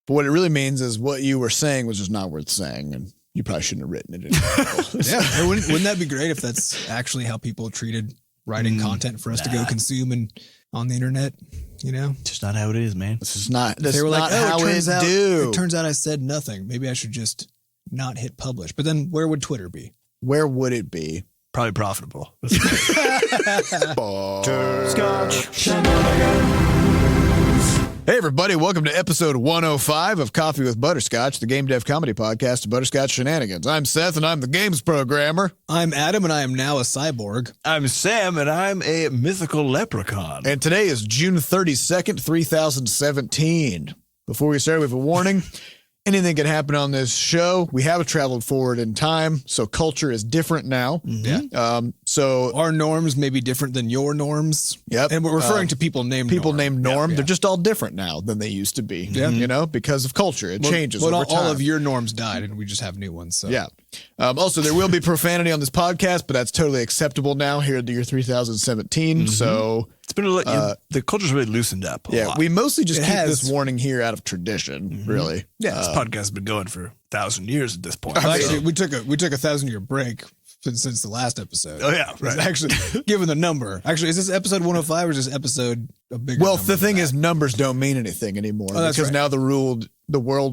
But what it really means is what you were saying was just not worth saying, and you probably shouldn't have written it in an article. Yeah, wouldn't that be great if that's actually how people treated writing content for us to go consume and on the internet? You know, just not how it is, man. This is not. This they were not like, how it turns out I said nothing. Maybe I should just not hit publish. But then where would Twitter be? Where would it be? Probably profitable. Butterscotch. Hey, everybody. Welcome to episode 105 of Coffee with Butterscotch, the game dev comedy podcast of Butterscotch Shenanigans. I'm Seth, and I'm the games programmer. I'm Adam, and I am now a cyborg. I'm Sam, and I'm a mythical leprechaun. And today is June 32nd, 3017. Before we start, we have a warning. Anything can happen on this show. We have traveled forward in time, so culture is different now. Mm-hmm. Yeah. So our norms may be different than your norms. Yep. And we're referring to people named Norm. Yep. They're just all different now than they used to be. Yeah. You know, because of culture. It changes over time. All of your norms died, and we just have new ones. So. Yeah. Also, there will be profanity on this podcast, but that's totally acceptable now here at the year 3017. So it's been the culture's really loosened up. A lot. We mostly just keep this warning here out of tradition, really. Yeah, this podcast has been going for 1,000 years at this point. Actually, we took a 1,000-year break since the last episode. Oh yeah, right. Actually, given the number, is this episode 105 or is this episode a bigger? Well, the thing is, numbers don't mean anything anymore because now the world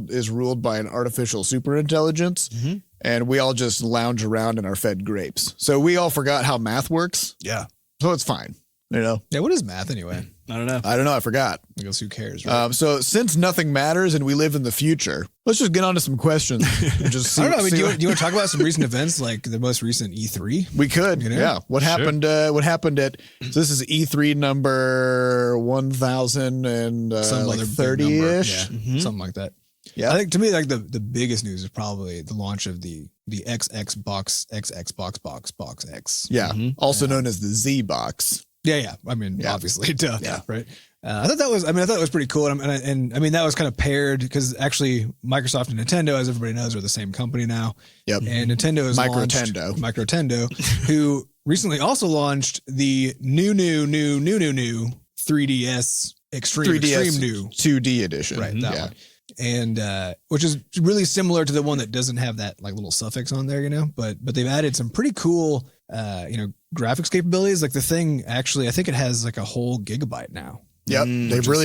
is ruled by an artificial superintelligence, and we all just lounge around and are fed grapes. So we all forgot how math works. Yeah, so it's fine. You know? Yeah. What is math anyway? I don't know. I forgot. Because who cares? Right? So since nothing matters and we live in the future, let's just get on to some questions. Just I don't know. I mean, do you want to talk about some recent events, like the most recent E3? We could. You know? Yeah. What happened? What happened at? So this is E3 number 1000 and like 30-ish, something like that. Yeah. I think to me, like the biggest news is probably the launch of the Xbox X. Yeah. Also known as the Z box. Yeah. I mean, obviously, duh. Yeah. Right. I thought that was pretty cool. And I mean, that was kind of paired because actually Microsoft and Nintendo, as everybody knows, are the same company now. Yep. And Nintendo is Microtendo, who recently also launched the new 3DS Extreme new 2D edition. Right. That one. And which is really similar to the one that doesn't have that like little suffix on there, you know, but they've added some pretty cool graphics capabilities. Like the thing actually, I think it has like a whole gigabyte now. Yep.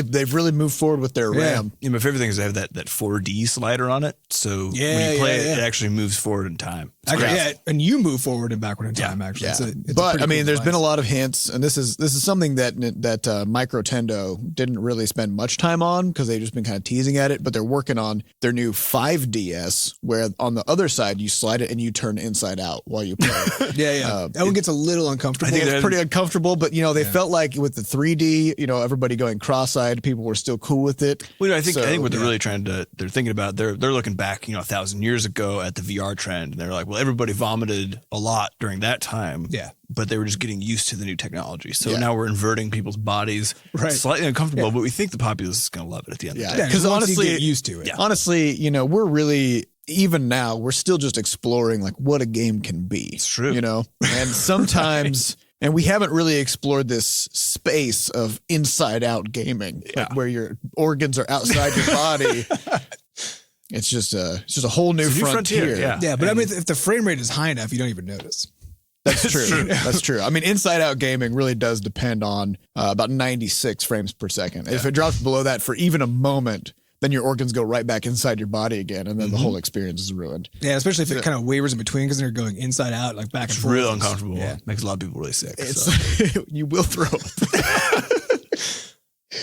They've really moved forward with their RAM. Yeah, my favorite thing is they have that 4D slider on it. So when you play it actually moves forward in time. And you move forward and backward in time, actually. Yeah. It's but I mean, there's been a lot of hints, and this is something that Microtendo didn't really spend much time on because they've just been kind of teasing at it, but they're working on their new 5DS, where on the other side, you slide it and you turn inside out while you play. That one gets a little uncomfortable. I think it's pretty uncomfortable, but they felt like with the 3D, everybody going cross-eyed, people were still cool with it. Well, I think what they're really they're thinking about, they're looking back, 1,000 years ago at the VR trend, and they're like, well, everybody vomited a lot during that time. Yeah. But they were just getting used to the new technology. So now we're inverting people's bodies. Right. Slightly uncomfortable, but we think the populace is going to love it at the end of the day. Because honestly, you get used to it. Honestly, we're really, even now, we're still just exploring like what a game can be. It's true. And sometimes... And we haven't really explored this space of inside out gaming, like where your organs are outside your body. It's just a whole new frontier. Yeah, but I mean, if the frame rate is high enough, you don't even notice. That's true. That's true. I mean, inside out gaming really does depend on about 96 frames per second. If it drops below that for even a moment, then your organs go right back inside your body again, and then the whole experience is ruined. Yeah, especially if it kind of wavers in between because they're going inside out, like back and forth. It's real uncomfortable. Yeah. Makes a lot of people really sick. You will throw up.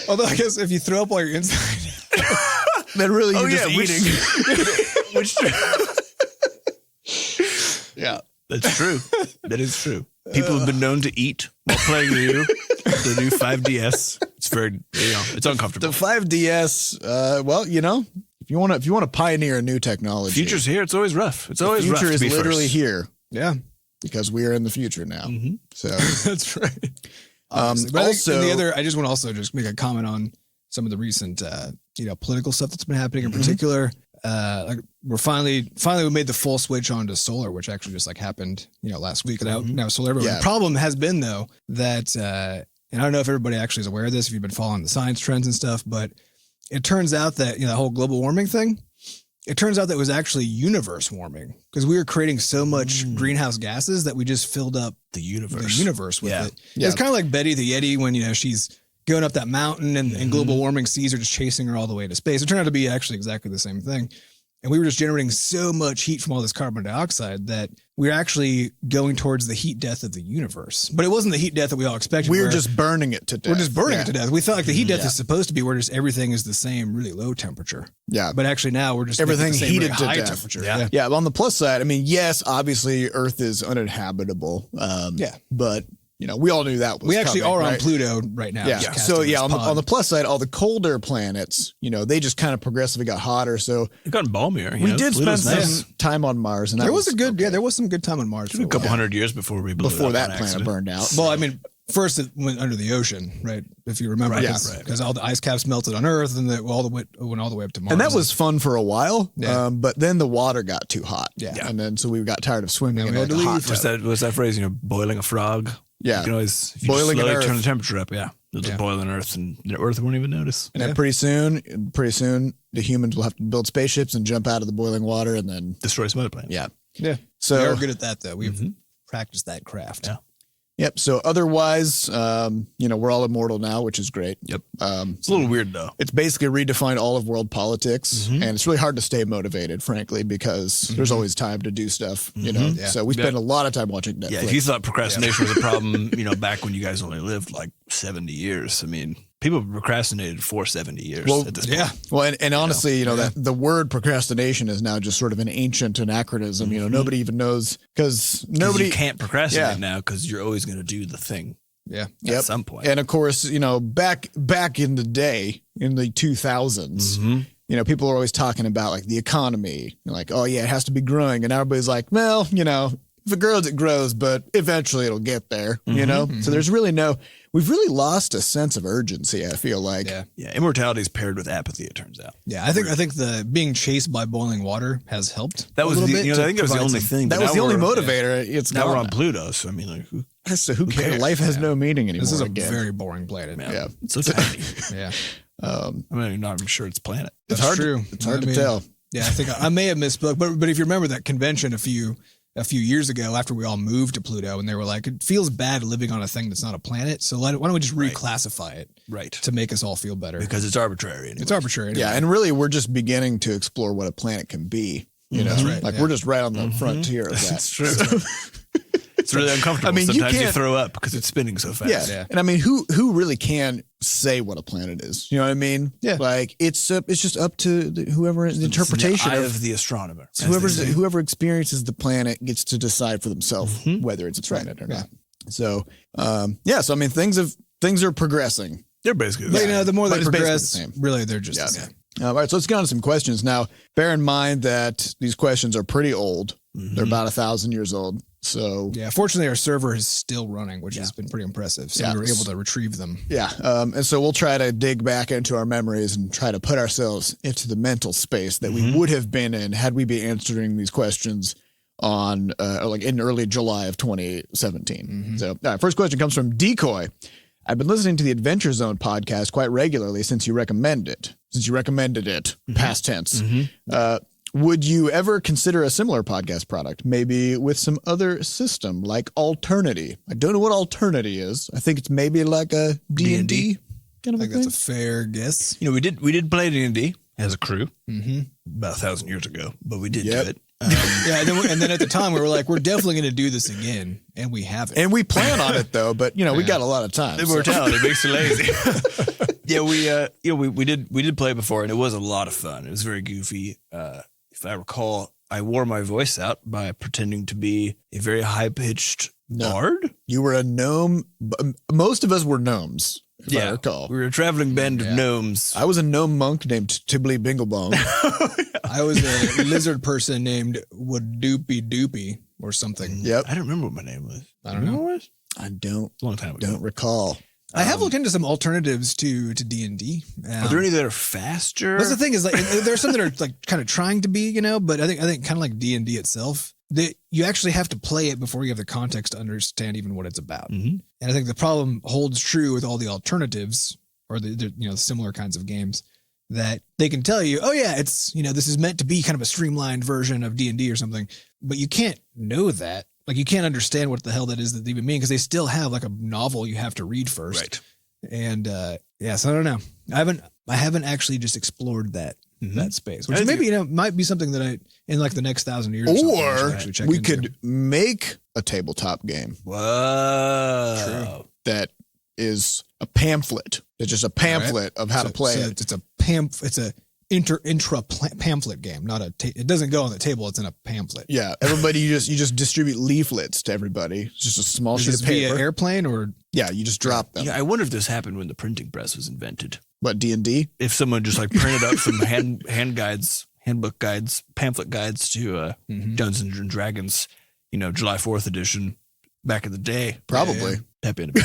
Although I guess if you throw up while you're inside out, then really you're just eating. Which yeah. That's true. That is true. People have been known to eat while playing the new 5DS. It's very, it's uncomfortable. The 5DS, well, if you want to pioneer a new technology, future's here. It's always rough. It's always rough. The future to is be literally first. here. Yeah, because we are in the future now. So that's right. But also, I just want to also just make a comment on some of the recent, political stuff that's been happening in particular. Like we're finally we made the full switch onto solar, which actually just like happened, last week. Now solar everywhere. The problem has been though that, and I don't know if everybody actually is aware of this, if you've been following the science trends and stuff, but it turns out that, the whole global warming thing, it turns out that it was actually universe warming because we were creating so much greenhouse gases that we just filled up The universe. with it. Yeah. It's kind of like Betty the Yeti when, she's going up that mountain and global warming seas are just chasing her all the way into space. It turned out to be actually exactly the same thing. And we were just generating so much heat from all this carbon dioxide that we're actually going towards the heat death of the universe. But it wasn't the heat death that we all expected. We're just burning it to death. We're just burning it to death. We thought like the heat death is supposed to be where just everything is the same, really low temperature. Yeah. But actually now we're just Everything making the same heated really to high death. temperature. Yeah. Yeah. But on the plus side, I mean, yes, obviously Earth is uninhabitable. But we all knew that was We actually coming, are on right? Pluto right now. Yeah. just So casting yeah, this on pod. the plus side, all the colder planets, they just kind of progressively got hotter. So It got balmier. we did spend Pluto's some nice. time on Mars, and that there was some good time on Mars. A couple hundred years before we blew before it up that on planet accident. burned out. Well, I mean, first it went under the ocean, right? If you remember, Right, because all the ice caps melted on Earth, and went all the way up to Mars. And that was fun for a while, Yeah. but then the water got too hot. Yeah. And then so we got tired of swimming Yeah, in we had like to a hot leave. tub. Was that phrase, boiling a frog? Yeah. You can always, if you Boiling just an slowly Earth. turn the temperature up, it'll Yeah. boil on Earth, and the Earth won't even notice. And then pretty soon, the humans will have to build spaceships and jump out of the boiling water, and then Destroy some other planet. yeah. we So are good at that though. We've practiced that craft. Yeah. yep. So otherwise, we're all immortal now, which is great. Yep. It's a little weird though. It's basically redefined all of world politics, and it's really hard to stay motivated, frankly, because there's always time to do stuff. Yeah. So we spend a lot of time watching Netflix. Yeah, if you thought procrastination was a problem, back when you guys only lived like 70 years, I mean, people procrastinated for 70 years Well, at this point. Yeah. Well, and honestly, that the word procrastination is now just sort of an ancient anachronism. Nobody even knows because nobody You can't procrastinate Yeah. now because you're always going to do the thing Yeah. at some point. And of course, back in the day, in the 2000s, people are always talking about like the economy, like, oh yeah, it has to be growing, and everybody's like, well, if it grows, it grows, but eventually it'll get there. So there's really we've really lost a sense of urgency. I feel like, Yeah, immortality is paired with apathy, it turns out. Yeah. I think the being chased by boiling water has helped. That was a the, little bit to I think that was the provide only some- thing. that but was now the only we're- motivator. It's Now gone we're on Pluto, so I mean, like, So who cares? cares? Life has no meaning anymore. This is a again. very boring planet. yeah. it's so tiny. Yeah. I'm not even sure it's a planet. It's That's hard. true. It's hard I to mean, tell. Yeah, I think I may have misspoke, but if you remember that convention a few years ago after we all moved to Pluto, and they were like, it feels bad living on a thing that's not a planet, so why don't we just reclassify it Right. to make us all feel better? Because it's arbitrary. Anyway. It's arbitrary. Yeah, and really, we're just beginning to explore what a planet can be. That's right, like yeah. we're just right on the frontier of that. It's true. It's really uncomfortable. I mean, you sometimes you can't- throw up because it's spinning so fast. Yeah. Yeah. And I mean, who really can say what a planet is? You know what I mean? Yeah. Like it's just up to whoever the interpretation It's in the eye of of the astronomer. as they say. whoever experiences the planet gets to decide for themselves whether it's a planet or not. So, so I mean, things are progressing. They're basically But, the more But they it's basically progress, the same. really, they're just Yeah. the same. All right, so let's get on to some questions now. Bear in mind that these questions are pretty old. They're about 1,000 years old. So Yeah, fortunately, our server is still running, which has been pretty impressive. So Yeah. we were able to retrieve them. yeah, and so we'll try to dig back into our memories and try to put ourselves into the mental space that we would have been in had we been answering these questions on like in early July of 2017. So, all right, first question comes from Decoy. I've been listening to the Adventure Zone podcast quite regularly since you recommended it. Past tense. Would you ever consider a similar podcast product, maybe with some other system like Alternity? I don't know what Alternity is. I think it's maybe like a D&D kind of I a think thing. that's a fair guess. we did play D&D as a crew about 1,000 years ago, but we did Yep. do it. Yeah, and then at the time we were like, we're definitely going to do this again, and we haven't. And we plan on it though, but we got a lot of time. so- Immortality makes you lazy. Yeah, we did play it before, and it was a lot of fun. It was very goofy. If I recall, I wore my voice out by pretending to be a very high pitched bard. You were a gnome. Most of us were gnomes, if I recall. We were a traveling band of gnomes. I was a gnome monk named Tibbly Binglebong. I was a lizard person named Wadoopy Doopy or something. Yep. I don't remember what my name was. I don't know. What it was? I don't A long time ago. recall. I have looked into some alternatives to D&D. Are there any that are faster? That's the thing is like there's some that are like kind of trying to be, but I think kind of like D&D itself, that you actually have to play it before you have the context to understand even what it's about. Mhm. And I think the problem holds true with all the alternatives or the similar kinds of games, that they can tell you, oh yeah, it's, this is meant to be kind of a streamlined version of D&D or something, but you can't know that. Like you can't understand what the hell that is that they even mean because they still have like a novel you have to read first. Right. And so I don't know. I haven't actually just explored that space, which maybe might be something that I in like the next 1,000 years. Or we could make a tabletop game. Whoa. True. That is a pamphlet. It's just a pamphlet of how to play it. It's a It's a intra pamphlet game, not it doesn't go on the table. It's in a pamphlet. Yeah, everybody you just distribute leaflets to everybody. It's just a small sheet of paper. Via airplane or yeah, you just drop them. Yeah, I wonder if this happened when the printing press was invented. What, D&D? If someone just like printed up some handbook guides, pamphlet guides to Dungeons and Dragons, July 4th edition back in the day. Probably. That'd be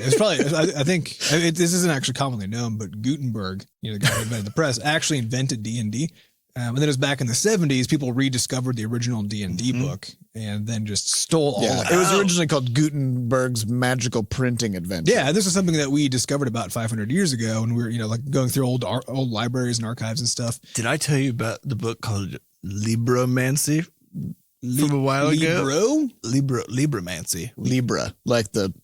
it's probably, I think this isn't actually commonly known, but Gutenberg, the guy who invented the press, actually invented D&D. And then it was back in the 70s, people rediscovered the original D&D book and then just stole all of it. It was originally called Gutenberg's Magical Printing Adventure. Yeah, this is something that we discovered about 500 years ago when we were, like going through old libraries and archives and stuff. Did I tell you about the book called Libromancy from a while ago? Libromancy. Libra, like the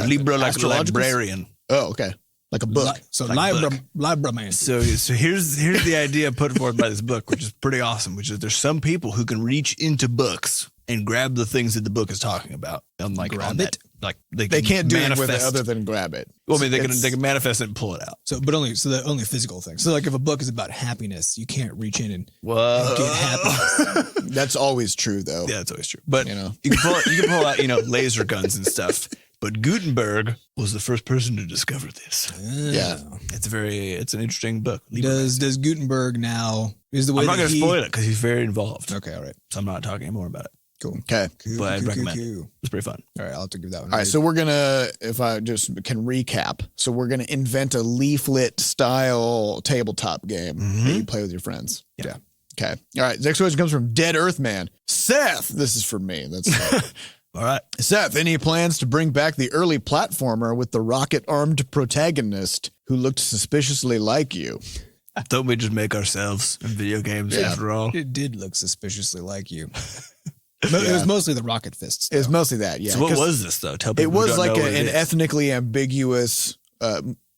Libra, like a librarian. Oh, okay. Like a book. Libramancy. So here's the idea put forth by this book, which is pretty awesome, which is there's some people who can reach into books and grab the things that the book is talking about. And like grab on it? That, like they can't do manifest, it with it other than grab it. Well, I mean, they can manifest it and pull it out. So the only physical thing. So like if a book is about happiness, you can't reach in and Whoa. get happiness. That's always true, though. Yeah, that's always true. But you can pull out laser guns and stuff. But Gutenberg was the first person to discover this. Yeah, it's an interesting book. Does Gutenberg now is the way? I'm not going to spoil it because he's very involved. Okay, all right. So I'm not talking anymore about it. Cool. Okay, but I'd recommend it. It's pretty fun. All right, I'll have to give that one. All right, so we're gonna, if I just can recap, so we're gonna invent a leaflet style tabletop game that you play with your friends. Yeah. Okay. All right. Next question comes from Dead Earth Man. Seth, this is for me. That's. All right. Seth, any plans to bring back the early platformer with the rocket-armed protagonist who looked suspiciously like you? Don't we just make ourselves in video games after all? It did look suspiciously like you. It was mostly the rocket fists. It was mostly that, yeah. So what was this, though? Tell people it was who don't like know what an it is. ethnically ambiguous,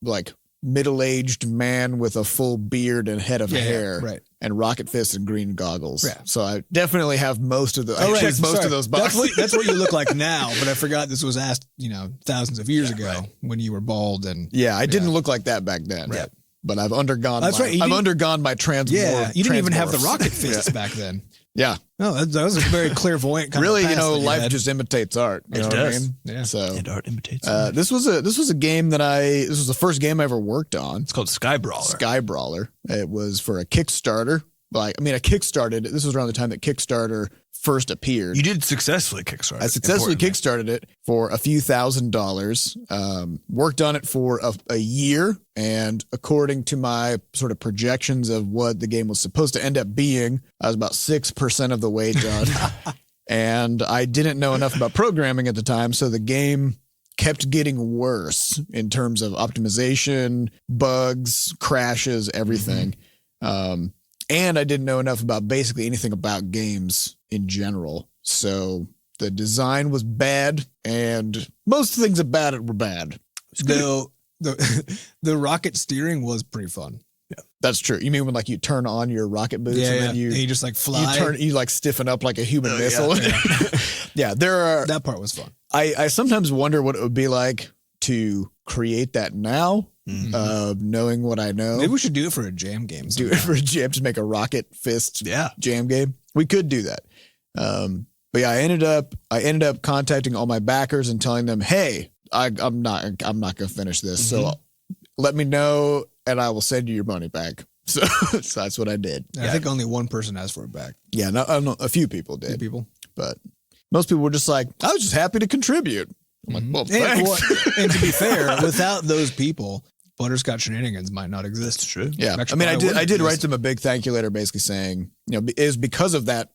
like middle-aged man with a full beard and head of hair, right? And rocket fists and green goggles. Yeah. So I definitely have most of the. I checked most of those boxes. That's what you look like now. But I forgot this was asked, thousands of years ago when you were bald and. Yeah, I didn't look like that back then. Right. But I've undergone. That's right. I've undergone my transmorph. Yeah, you didn't even have the rocket fists back then. Yeah. No, that was a very clairvoyant kind really, of past life just imitates art. You know what I mean? Yeah. So And art imitates. this was a game this was the first game I ever worked on. It's called Sky Brawler. Sky Brawler. It was for a Kickstarter. I kickstarted. This was around the time that Kickstarter first appeared. You did successfully kickstart. I successfully kickstarted it for a few $1,000. Worked on it for a year, and according to my sort of projections of what the game was supposed to end up being, I was about 6% of the way done. And I didn't know enough about programming at the time, so the game kept getting worse in terms of optimization, bugs, crashes, everything. And I didn't know enough about basically anything about games in general. So the design was bad, and most things about it were bad. Though the rocket steering was pretty fun. Yeah, that's true. You mean when you turn on your rocket boots and then you just fly? You stiffen up like a human missile. Yeah, that part was fun. I sometimes wonder what it would be like to create that now. Knowing what I know. Maybe we should do it for a jam game. Do it for a jam, just make a rocket fist jam game. We could do that. But yeah, I ended up contacting all my backers and telling them, hey, I'm not gonna finish this. So let me know and I will send you your money back. So that's what I did. I think only one person asked for it back. Yeah, a few people did. But most people were just like, I was just happy to contribute. I'm like, well, thanks. And to be fair, without those people, Butterscotch Shenanigans might not exist. That's true. Yeah. I did write them a big thank you letter basically saying, it was because of that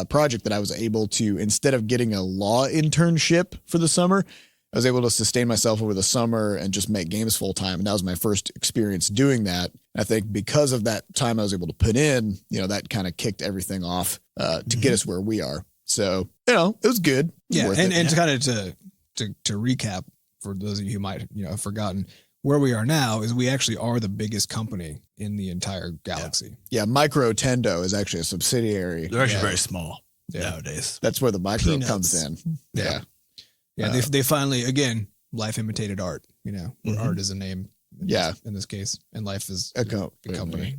project that I was able to, instead of getting a law internship for the summer, I was able to sustain myself over the summer and just make games full time. And that was my first experience doing that. I think because of that time I was able to put in, that kind of kicked everything off to get us where we are. So, it was good. Yeah. And to kind of to recap for those of you who might, have forgotten, where we are now is we actually are the biggest company in the entire galaxy. Yeah. Microtendo is actually a subsidiary. They're actually very small nowadays. That's where the micro Peanuts. comes in. Yeah. They finally, again, life imitated art, where art is a name. In this case, and life is a company.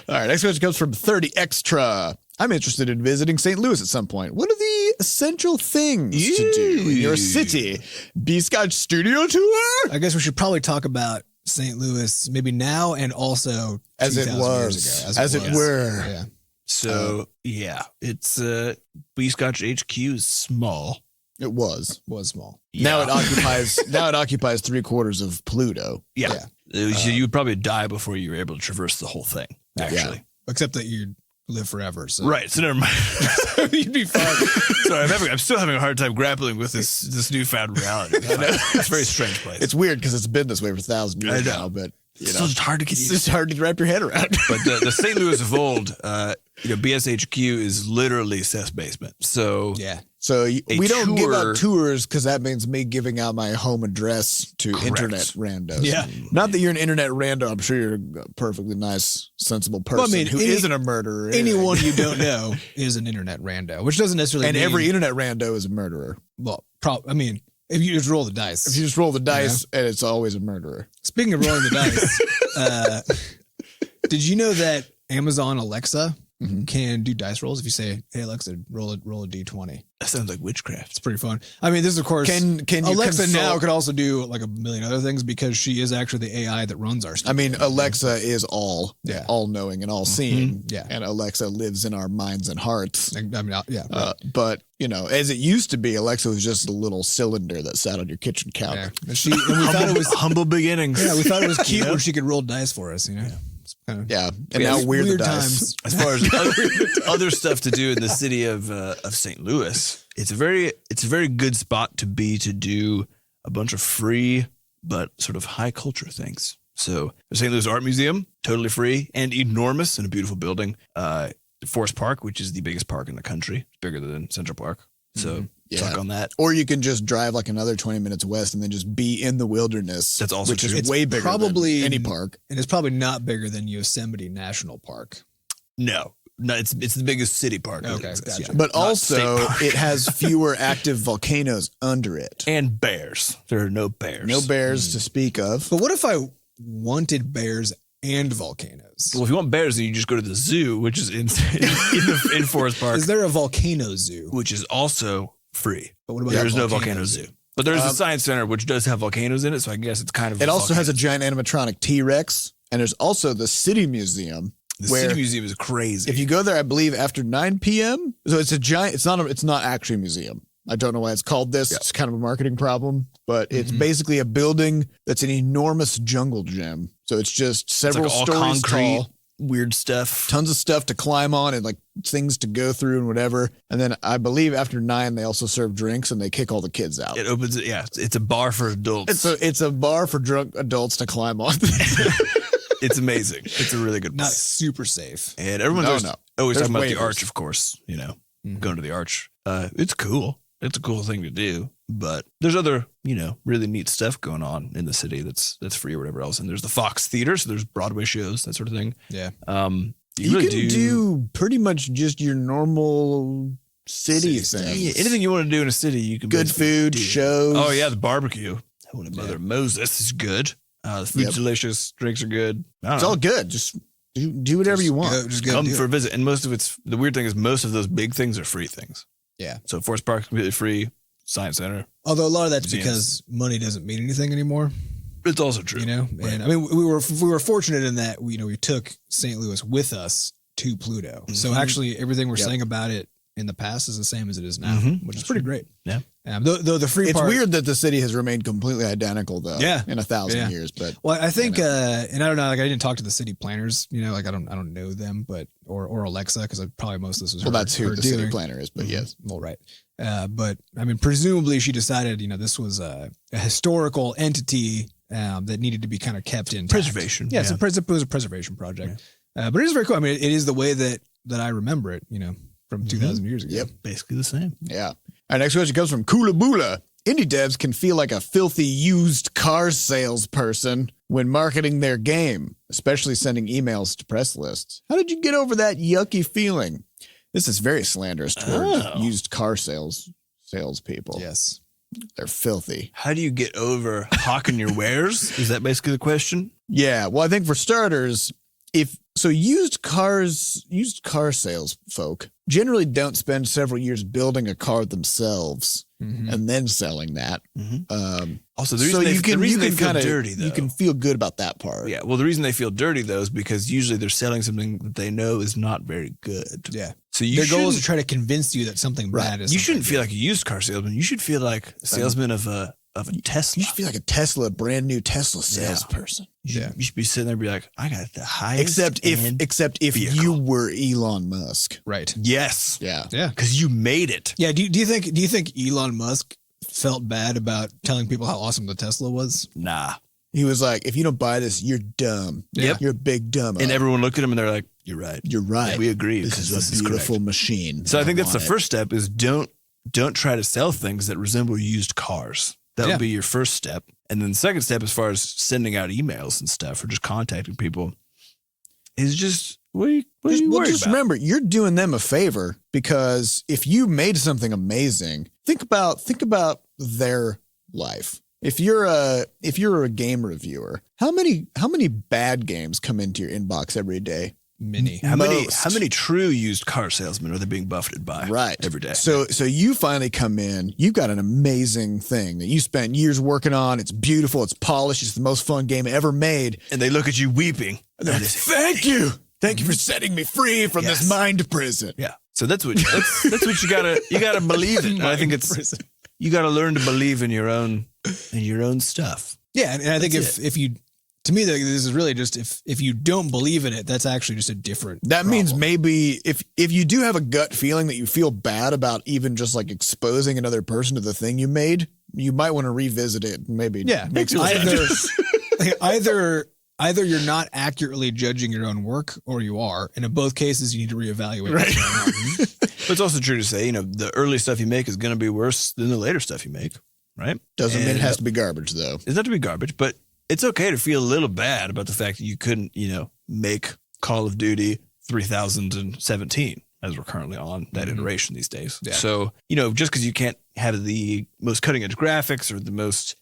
All right. Next question comes from 30 Extra. I'm interested in visiting St. Louis at some point. What are the essential things to do in your city? Butterscotch studio tour? I guess we should probably talk about St. Louis maybe now and also as it was, years ago, as it were. Yeah. So it's Butterscotch HQ is small. It was small. Now it occupies 3/4 of Pluto. Yeah. You would probably die before you were able to traverse the whole thing. Actually, except that you live forever. So. Right. So never mind. You'd be fine. Sorry, I'm still having a hard time grappling with this newfound reality. It's a very strange place. It's weird because it's been this way for 1,000 years now, but it's just hard to get. It's just hard to wrap your head around. But the St. Louis of old, BSHQ is literally Seth's basement. So So we don't give out tours because that means me giving out my home address to internet randos. Yeah. Not that you're an internet rando. I'm sure you're a perfectly nice, sensible person who isn't a murderer. Anyone you don't know is an internet rando, which doesn't necessarily mean... every internet rando is a murderer. Well, if you just roll the dice. If you just roll the dice, and it's always a murderer. Speaking of rolling the dice, did you know that Amazon Alexa can do dice rolls? If you say, "Hey Alexa, roll a d20," that sounds like witchcraft. It's pretty fun. I mean, this is, of course, can you Alexa now could also do like a million other things because she is actually the AI that runs our stuff. I mean, Alexa is all knowing and all seeing. Yeah, and Alexa lives in our minds and hearts. I mean, but as it used to be, Alexa was just a little cylinder that sat on your kitchen counter. Yeah. And we thought it was humble beginnings. Yeah, we thought it was cute when she could roll dice for us. And now weird times. As far as other stuff to do in the city of St. Louis, it's a very good spot to do a bunch of free but sort of high culture things. So the St. Louis Art Museum, totally free and enormous, and a beautiful building. Forest Park, which is the biggest park in the country, it's bigger than Central Park. So suck on that. Or you can just drive like another 20 minutes west and then just be in the wilderness. That's also which is way bigger than any park. And it's probably not bigger than Yosemite National Park. No, it's the biggest city park. Okay, gotcha. But also it has fewer active volcanoes under it. And bears. There are no bears. No bears to speak of. But what if I wanted bears and volcanoes? Well, if you want bears, then you just go to the zoo, which is in Forest Park. Is there a volcano zoo? Which is also free. But what about there's no volcano zoo. But there's a science center which does have volcanoes in it, so I guess it's kind of. It also has a giant animatronic T-Rex, and there's also the City Museum. The City Museum is crazy. If you go there, I believe after 9 p.m. So it's a giant. It's not actually a museum. I don't know why it's called this. Yeah. It's kind of a marketing problem, but it's basically a building that's an enormous jungle gym. So it's just several stories tall. Weird stuff, tons of stuff to climb on, and like things to go through and whatever. And then I believe after 9 they also serve drinks and they kick all the kids out. It opens. Yeah, it's a bar for adults. It's a bar for drunk adults to climb on. It's amazing. It's a really good place. Not super safe. And everyone's always talking about the arch, of course. Going to the arch. It's cool. It's a cool thing to do. But there's other, really neat stuff going on in the city that's free or whatever else. And there's the Fox Theater, so there's Broadway shows, that sort of thing. Yeah. You really can do pretty much just your normal city thing. Yeah, anything you want to do in a city, you can. Good food, shows. Oh yeah, the barbecue. Holy Mother Moses is good. The food's delicious. Drinks are good. It's all good. Just do whatever you want. Just come for a visit. And most of weird thing is most of those big things are free things. Yeah. So Forest Park is completely free. Science Center. Although a lot of that's because money doesn't mean anything anymore. It's also true. Right. And I mean, we were fortunate in that we took St. Louis with us to Pluto. Mm-hmm. So actually everything we're saying about it in the past is the same as it is now, Mm-hmm. which is pretty great. Yeah. Though the free It's part, weird that the city has remained completely identical, though. Yeah. In 1,000 years, but well, I think, and I don't know, like I didn't talk to the city planners, like I don't know them, but or Alexa, because probably most of this was her. that's who her the doing. city planner is. But yes, Well, right. But I mean, presumably she decided, this was a historical entity that needed to be kind of kept in Preservation. Yeah, it was a preservation project. But it is very cool. I mean, it is the way that I remember it, from 2,000 years ago. Yep. Basically the same. yeah. Our next question comes from Kula Bula. Indie devs can feel like a filthy used car salesperson when marketing their game, especially sending emails to press lists. How did you get over that yucky feeling? This is very slanderous towards used car salespeople. Yes. They're filthy. How do you get over hawking your wares? Is that basically the question? Yeah. Well, I think for starters, used car sales folk generally don't spend several years building a car themselves and then selling that. Also, the reason they feel dirty, though. You can feel good about that part. Yeah. Well, the reason they feel dirty, though, is because usually they're selling something that they know is not very good. Yeah. So their goal is to try to convince you that something bad is. You shouldn't feel like a used car salesman. You should feel like a salesman of a Tesla. You should feel like a Tesla, brand new Tesla salesperson. You should be sitting there and be like, I got the highest. Except if vehicle. you were Elon Musk. Right. Yes. Yeah. Yeah. Because you made it. Yeah. Do you think Elon Musk felt bad about telling people how awesome the Tesla was? Nah. He was like, if you don't buy this, you're dumb. Yep. You're a big dumb. And everyone looked at him and they're like, you're right. You're right. We agree. This is a beautiful machine. So I think that's the first step is don't try to sell things that resemble used cars. That would be your first step. And then the second step, as far as sending out emails and stuff or just contacting people, is just what are you worried about? Remember, you're doing them a favor, because if you made something amazing, think about their life. If you're a game reviewer, how many bad games come into your inbox every day? Many. How many true used car salesmen are they being buffeted by every day? So you finally come in, you've got an amazing thing that you spent years working on. It's beautiful, it's polished, it's the most fun game ever made. And they look at you weeping. Thank you. Thank you for setting me free from this mind prison. Yeah. So that's what you gotta believe in. I think you gotta learn to believe in your own stuff. Yeah, and I think if you, to me, this is really just if you don't believe in it, that's actually just a different. That problem. means maybe if you do have a gut feeling that you feel bad about even just like exposing another person to the thing you made, you might want to revisit it. And maybe make some either you're not accurately judging your own work, or you are, and in both cases you need to reevaluate. Right. What's going on. But it's also true to say, the early stuff you make is going to be worse than the later stuff you make, right? Doesn't mean it has to be garbage, though. It's not to be garbage, but it's okay to feel a little bad about the fact that you couldn't, make Call of Duty 3017 as we're currently on that iteration these days. Yeah. So, just because you can't have the most cutting edge graphics or the most,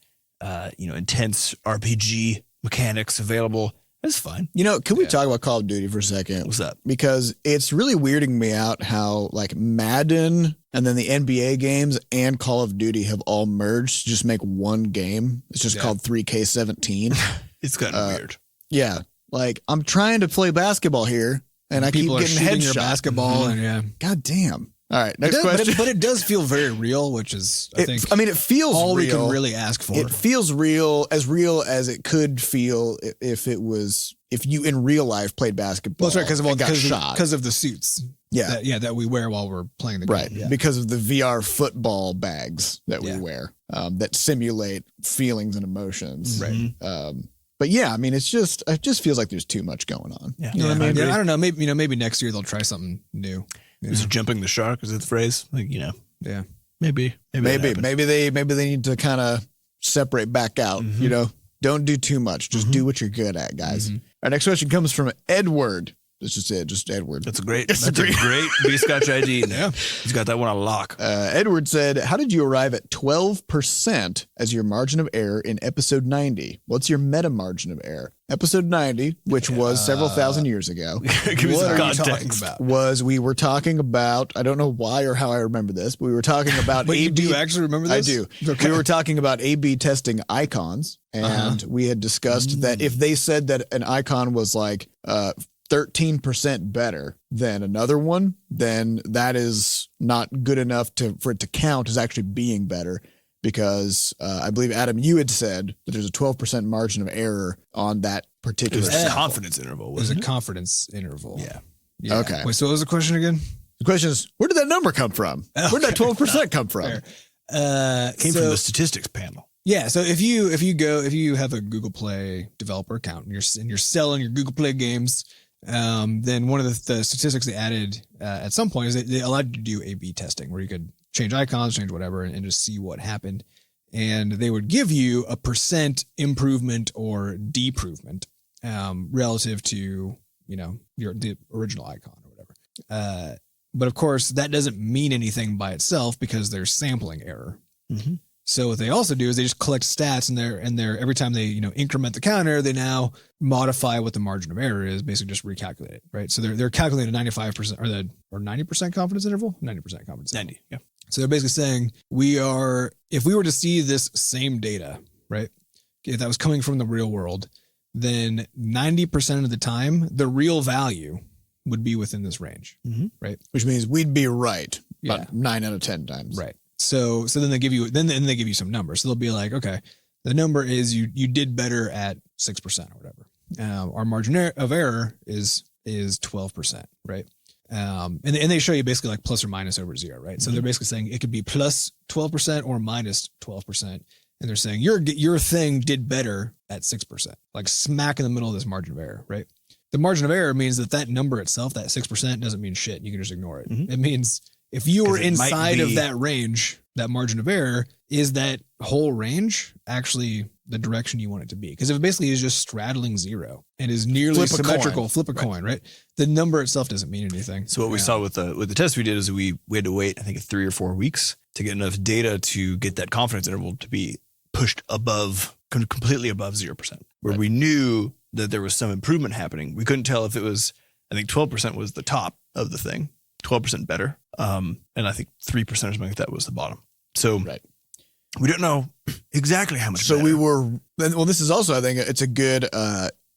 intense RPG mechanics available, that's fine. Can we talk about Call of Duty for a second? What's up? Because it's really weirding me out how like Madden and then the NBA games and Call of Duty have all merged to just make one game. It's just called 3K17. It's kind of weird. Yeah. Like I'm trying to play basketball here and I keep People are getting shooting your headshots. basketball, and God damn. All right, next question. But it does feel very real, which is I think it feels all real. we can really ask for. It feels real as it could feel if you in real life played basketball. Well, that's right, because of the suits. Yeah. That we wear while we're playing the game. Right, Yeah. because of the VR football bags that we wear that simulate feelings and emotions. Right. But yeah, I mean, it just feels like there's too much going on. Yeah. You know what I mean? Yeah, I don't know. Maybe next year they'll try something new. Is it jumping the shark? Is that the phrase? Like, Yeah. maybe they need to kind of separate back out. Don't do too much. Just do what you're good at, guys. Our next question comes from Edward. That's just it. Just Edward. That's a great Butterscotch ID. Yeah. He's got that one on lock. Edward said, how did you arrive at 12% as your margin of error in episode 90? What's your meta margin of error? Episode 90, which was several thousand years ago. Give me some context. We were talking about, I don't know why or how I remember this, but we were talking about But you do actually remember this? I do. Okay. We were talking about A/B testing icons, and we had discussed that if they said that an icon was like 13% better than another one, then that is not good enough for it to count as actually being better. Because I believe, Adam, you had said that there's a 12% margin of error on that particular confidence interval. There's a confidence interval. Yeah. Okay. Wait, so what was the question again? The question is, where did that number come from? Where did that 12% come from? Came from the statistics panel. Yeah. So if you have a Google Play developer account and you're selling your Google Play games, then one of the statistics they added at some point is they allowed you to do A/B testing where you could change icons, change whatever, and just see what happened. And they would give you a % improvement or deprovement relative to, the original icon or whatever. But of course, that doesn't mean anything by itself because there's sampling error. Mm-hmm. So what they also do is they just collect stats and they're every time they, increment the counter, they now modify what the margin of error is, basically just recalculate it, right? So they're calculating a 95% or 90% confidence interval, 90% confidence interval. 90, yeah. So they're basically saying if we were to see this same data, right, if that was coming from the real world, then 90% of the time, the real value would be within this range, right? Which means we'd be right about 9 out of 10 times. Right. So then they give you some numbers. So they'll be like, okay, the number is you did better at 6% or whatever. Our margin of error is 12%, right? And they show you basically like plus or minus over 0, right? So they're basically saying it could be plus 12% or minus 12%. And they're saying your thing did better at 6%, like smack in the middle of this margin of error, right? The margin of error means that number itself, that 6%, doesn't mean shit. You can just ignore it. It means if you were inside of that range, that margin of error, is that whole range actually the direction you want it to be? Because if it basically is just straddling 0 and is nearly symmetrical, flip a coin, right? The number itself doesn't mean anything. So what we saw with the test we did is we had to wait, I think, 3 or 4 weeks to get enough data to get that confidence interval to be pushed completely above 0%, where we knew that there was some improvement happening. We couldn't tell if it was, I think 12% was the top of the thing, 12% better. And I think 3% or something like that was the bottom. So we don't know exactly how much. So this is also, I think it's a good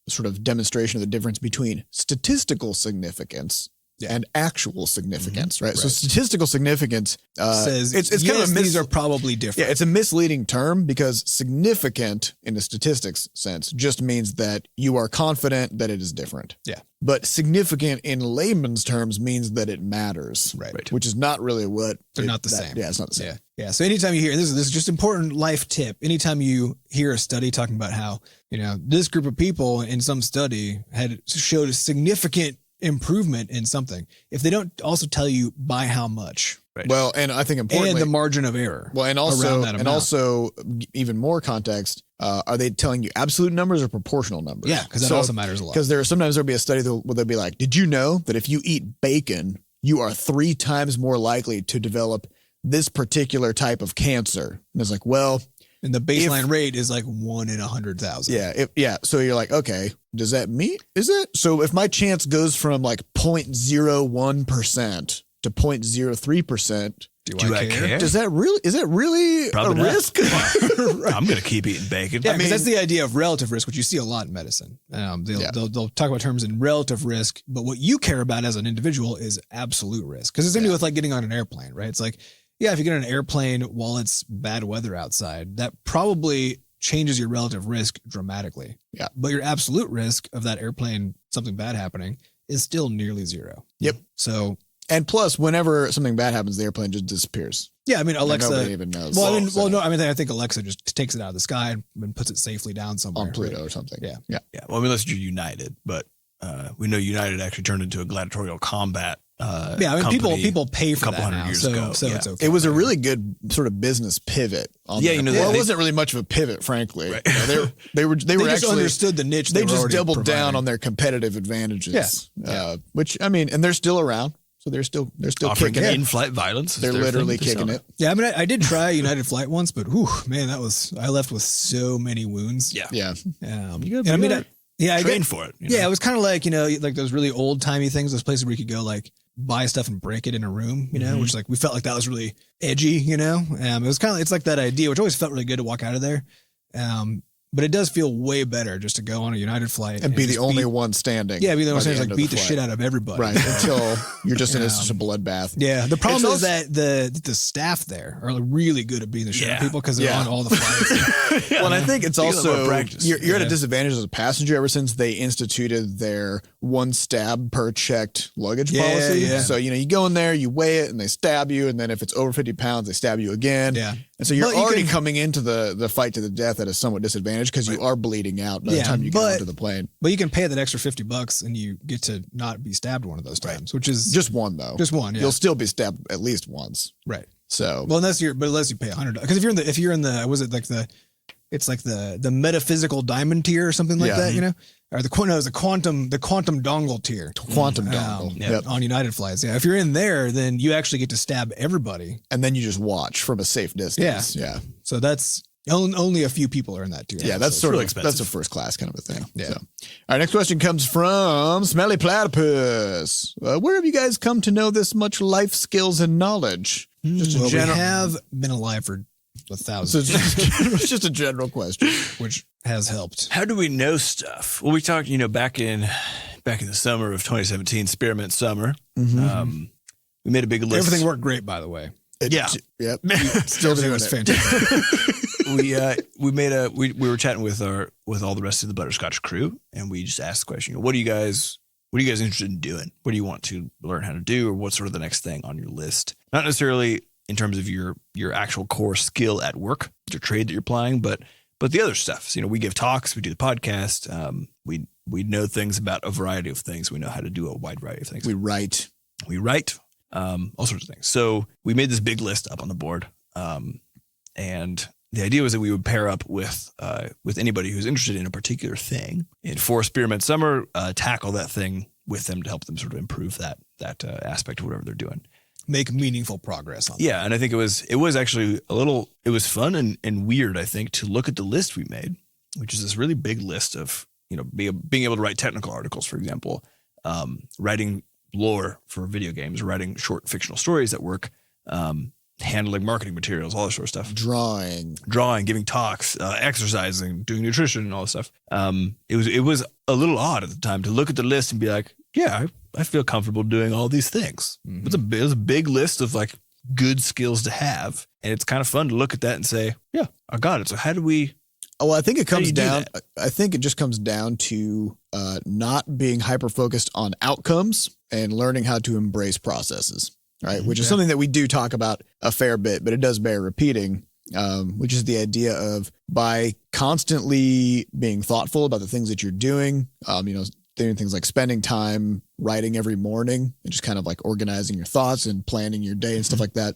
sort of demonstration of the difference between statistical significance and actual significance, right? So statistical significance says it's kind of these are probably different. Yeah, it's a misleading term because significant in the statistics sense just means that you are confident that it is different. Yeah. But significant in layman's terms means that it matters, right? Which is not really what they're not the same. Yeah, it's not the same. Yeah. So anytime you hear this is just important life tip. Anytime you hear a study talking about how this group of people in some study showed a significant improvement in something, if they don't also tell you by how much, right? Well, and I think importantly, and the margin of error. Well, and also even more context, are they telling you absolute numbers or proportional numbers? Yeah, because that also matters a lot. Because sometimes there'll be a study where they'll be like, did you know that if you eat bacon, you are 3 times more likely to develop this particular type of cancer? And it's like, well, and the baseline rate is like 1 in 100,000. Yeah. So you're like, okay, does that mean, is it? So if my chance goes from like 0.01% to 0.03%, do I care? Is that really Probably a not. risk? Right. I'm going to keep eating bacon. Yeah, because that's the idea of relative risk, which you see a lot in medicine. They'll talk about terms in relative risk, but what you care about as an individual is absolute risk. Because it's same with like getting on an airplane, right? It's like, yeah, if you get on an airplane while it's bad weather outside, that probably changes your relative risk dramatically. Yeah. But your absolute risk of that airplane, something bad happening, is still nearly 0. Yep. So, and plus, whenever something bad happens, the airplane just disappears. Yeah, I mean, Alexa. Nobody even knows. I think Alexa just takes it out of the sky and puts it safely down somewhere on Pluto or something. Yeah. Well, unless you're United, but we know United actually turned into a gladiatorial combat. People pay for a couple that hundred now, years so ago. it's okay. It was a really good sort of business pivot. It wasn't really much of a pivot, frankly. Right. They just actually understood the niche. They just doubled down on their competitive advantages. Which I mean, and they're still around. So they're still offering kicking in-flight violence. They're literally kicking it. Yeah, I mean, I did try United Flight once, but I left with so many wounds. Yeah. I trained for it. It was kind of like like those really old timey things, those places where you could go like buy stuff and break it in a room, which like we felt like that was really edgy, it was kind of it's like that idea, which always felt really good to walk out of there. But But it does feel way better just to go on a United flight and be the only one standing. Yeah, be the only one standing, like beat the shit out of everybody. Right, until you're just in such a bloodbath. Yeah, the problem is that the staff there are really good at being the shit people because they're on all the flights. Well, and I think it's also practice. You're at a disadvantage as a passenger ever since they instituted their one stab per checked luggage policy. Yeah. So you go in there, you weigh it, and they stab you, and then if it's over 50 pounds, they stab you again. Yeah. And so you're already coming into the fight to the death at a somewhat disadvantage because you are bleeding out by the time you get onto the plane. But you can pay that extra $50 and you get to not be stabbed one of those times, which is just one though. Just one. Yeah. You'll still be stabbed at least once. Right. So unless you pay $100, because if you're in the was it like it's like the metaphysical diamond tier or something like that, or the quantum dongle tier. Quantum dongle. On United flights. Yeah. If you're in there, then you actually get to stab everybody. And then you just watch from a safe distance. Yeah. So that's only a few people are in that tier. Yeah, that's sort of expensive. That's a first class kind of a thing. Yeah. So. All right, next question comes from Smelly Platypus. Where have you guys come to know this much life skills and knowledge? Just we have been alive for 1,000. So it's just a general question, which has helped. How do we know stuff? Well, we talked, back in the summer of 2017, Spearmint Summer. We made a big list. Everything worked great, by the way. Yep. Still everything was fantastic. we were chatting with all the rest of the Butterscotch crew, and we just asked the question, what are you guys interested in doing? What do you want to learn how to do, or what's sort of the next thing on your list? Not necessarily in terms of your actual core skill at work, your trade that you're applying, but the other stuff. So, we give talks, we do the podcast, we know things about a variety of things. We know how to do a wide variety of things. We write, all sorts of things. So we made this big list up on the board, and the idea was that we would pair up with anybody who's interested in a particular thing, and for Spearmint Summer, tackle that thing with them to help them sort of improve that aspect of whatever they're doing. Make meaningful progress on that. Yeah, and I think it was actually it was fun and weird, I think, to look at the list we made, which is this really big list of, being able to write technical articles, for example, writing lore for video games, writing short fictional stories at work, handling marketing materials, all that sort of stuff. Drawing, giving talks, exercising, doing nutrition and all this stuff. It was a little odd at the time to look at the list and be like, yeah, I feel comfortable doing all these things. Mm-hmm. It was a big list of like good skills to have. And it's kind of fun to look at that and say, yeah, I got it. So how do we... Oh, well, I think it comes down. I think it just comes down to not being hyper focused on outcomes and learning how to embrace processes, right? Which is something that we do talk about a fair bit, but it does bear repeating. Which is the idea of by constantly being thoughtful about the things that you're doing, doing things like spending time writing every morning and just kind of like organizing your thoughts and planning your day and stuff like that,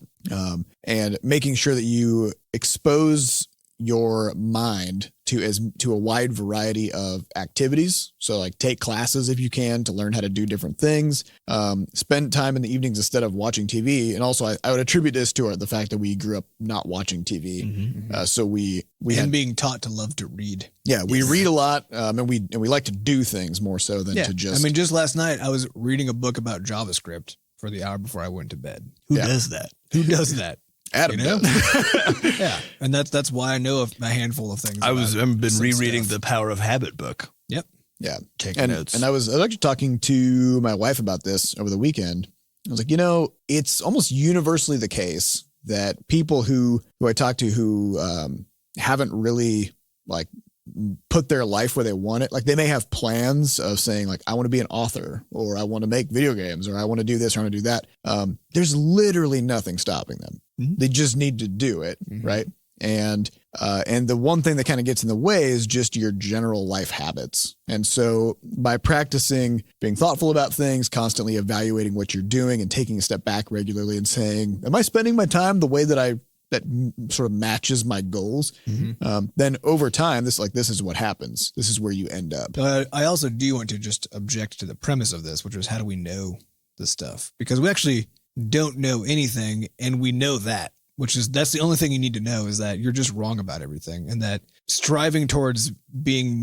and making sure that you expose your mind to a wide variety of activities. So like take classes if you can to learn how to do different things, spend time in the evenings instead of watching TV. And also I would attribute this to the fact that we grew up not watching TV. So we had being taught to love to read. Yeah. We read a lot. And we like to do things more so than to just, just last night I was reading a book about JavaScript for the hour before I went to bed. Who does that? Who does that? Adam does. Yeah, and that's why I know a handful of things. I've been rereading the Power of Habit book. Yep. Yeah. Taking notes. And I was actually talking to my wife about this over the weekend. I was like, it's almost universally the case that people who I talk to who haven't really like put their life where they want it. Like they may have plans of saying like, I want to be an author, or I want to make video games, or I want to do this, or I want to do that. There's literally nothing stopping them. Mm-hmm. They just need to do it. Mm-hmm. Right. And the one thing that kind of gets in the way is just your general life habits. And so by practicing being thoughtful about things, constantly evaluating what you're doing and taking a step back regularly and saying, am I spending my time the way that sort of matches my goals? Mm-hmm. Then over time, this is what happens. This is where you end up. I also do want to just object to the premise of this, which was how do we know this stuff? Because we actually don't know anything, and we know that. That's the only thing you need to know, is that you're just wrong about everything, and that striving towards being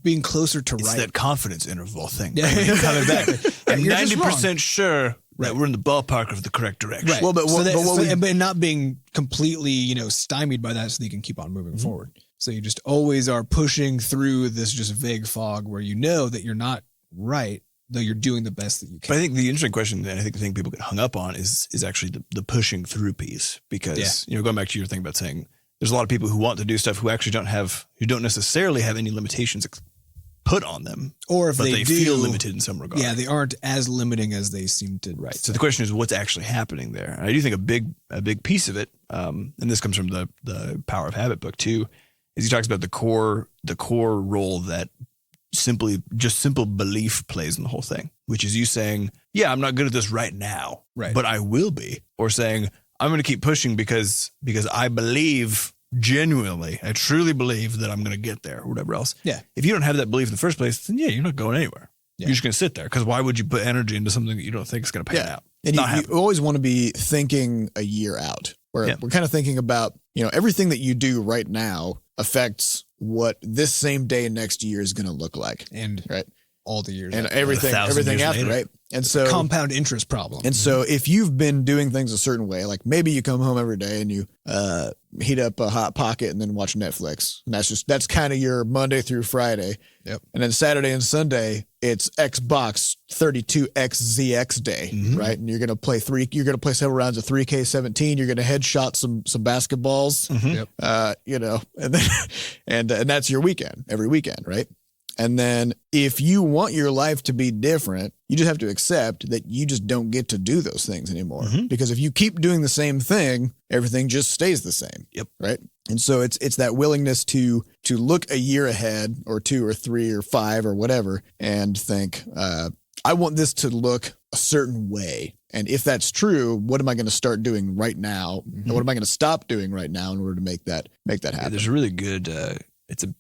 being closer to it's right. That confidence interval thing. Yeah. Coming back. I'm 90% sure that we're in the ballpark of the correct direction. Right. Well, but not being completely, stymied by that, so that you can keep on moving forward. So you just always are pushing through this just vague fog where you know that you're not right, though you're doing the best that you can. But I think the interesting question, and I think the thing people get hung up on is actually the pushing through piece. Because, going back to your thing about saying there's a lot of people who want to do stuff who actually don't necessarily have any limitations put on them. Or if but they do, feel limited in some regard. Yeah, they aren't as limiting as they seem to. Right. So the question is what's actually happening there. And I do think a big piece of it, and this comes from the Power of Habit book too, is he talks about the core role that simple belief plays in the whole thing, which is you saying, yeah, I'm not good at this right now, right, but I will be, or saying I'm going to keep pushing because I believe genuinely, I truly believe that I'm going to get there or whatever else. Yeah. If you don't have that belief in the first place, then you're not going anywhere. Yeah. You're just going to sit there because why would you put energy into something that you don't think is going to pan out? And you always want to be thinking a year out where we're kind of thinking about, everything that you do right now affects what this same day next year is going to look like. And right. all the years and everything after, later. Right? And so compound interest problem. And so if you've been doing things a certain way, like maybe you come home every day and you heat up a Hot Pocket and then watch Netflix. And that's kind of your Monday through Friday. Yep. And then Saturday and Sunday, it's Xbox 32XZX day, right? And you're going to play several rounds of 3K17. You're going to headshot some basketballs, and then, and that's your weekend, every weekend, right? And then if you want your life to be different, you just have to accept that you just don't get to do those things anymore. Because if you keep doing the same thing, everything just stays the same. Yep. Right. And so it's that willingness to look a year ahead or 2 or 3 or 5 or whatever and think, I want this to look a certain way. And if that's true, what am I going to start doing right now? And what am I going to stop doing right now in order to make that happen? Yeah, there's a really good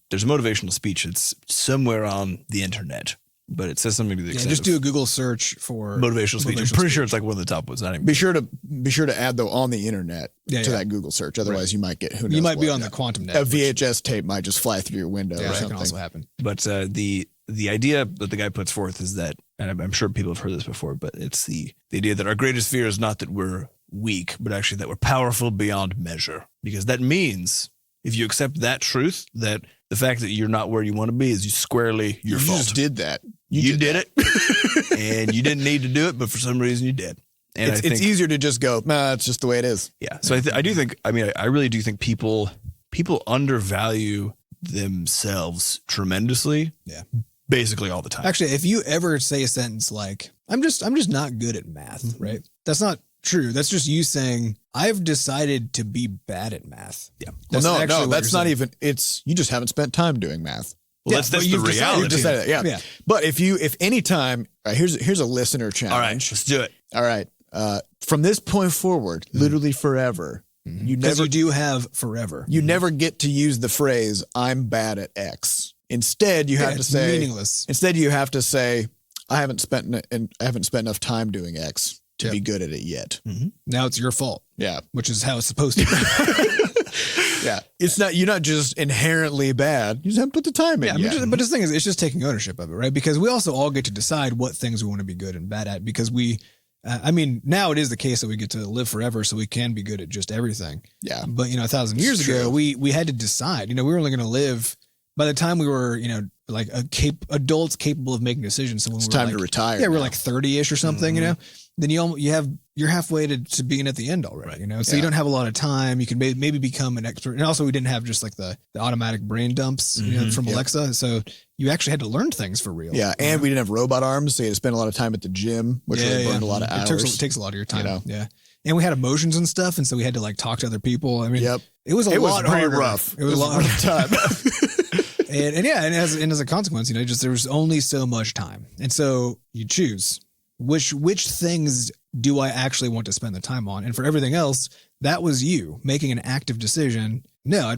there's a motivational speech. It's somewhere on the internet, but it says something to the extent just do a Google search for motivational speech. I'm pretty sure it's like one of the top ones. Not even be sure to add though on the internet to that Google search. Otherwise, you might get you might be on the quantum net. A VHS tape might just fly through your window. Yeah, or something. That can also happen. But the idea that the guy puts forth is that, and I'm sure people have heard this before, but it's the idea that our greatest fear is not that we're weak, but actually that we're powerful beyond measure. Because that means if you accept that truth, that the fact that you're not where you want to be is squarely your fault. You just did that. You did it. And you didn't need to do it, but for some reason you did. And it's easier to just go, nah, it's just the way it is. Yeah. So I do think, I really do think people undervalue themselves tremendously. Yeah. Basically all the time. Actually, if you ever say a sentence like, I'm just not good at math, right? That's not true. That's just you saying, I've decided to be bad at math. Yeah. Well, no, that's not even, you just haven't spent time doing math. Well, that's the reality. You've decided, yeah. But if any time, here's a listener challenge. All right, let's do it. All right. From this point forward, literally forever, you do have forever. You never get to use the phrase, I'm bad at X. Instead, you have to say, meaningless. Instead, you have to say, I haven't spent enough time doing X to be good at it yet. Now it's your fault. Yeah. Which is how it's supposed to be. Yeah. It's not, you're not just inherently bad. You just haven't put the time in yet. But the thing is, it's just taking ownership of it, right? Because we also all get to decide what things we want to be good and bad at because now it is the case that we get to live forever so we can be good at just everything. Yeah. But, 1,000 years ago, we had to decide, we were only going to live by the time we were, like adults capable of making decisions. So when it's time to retire. Yeah, we're like 30-ish or something, then you're halfway to being at the end already, So you don't have a lot of time. You can maybe become an expert. And also we didn't have just like the automatic brain dumps from Alexa. So you actually had to learn things for real. Yeah. And we didn't have robot arms. So you had to spend a lot of time at the gym, which really burned a lot of hours. It takes a lot of your time. Yeah. And we had emotions and stuff. And so we had to like talk to other people. I mean, it was a lot pretty harder. Rough. It was a lot of time. And as a consequence, there was only so much time. And so you choose which things do I actually want to spend the time on? And for everything else, that was you making an active decision. No,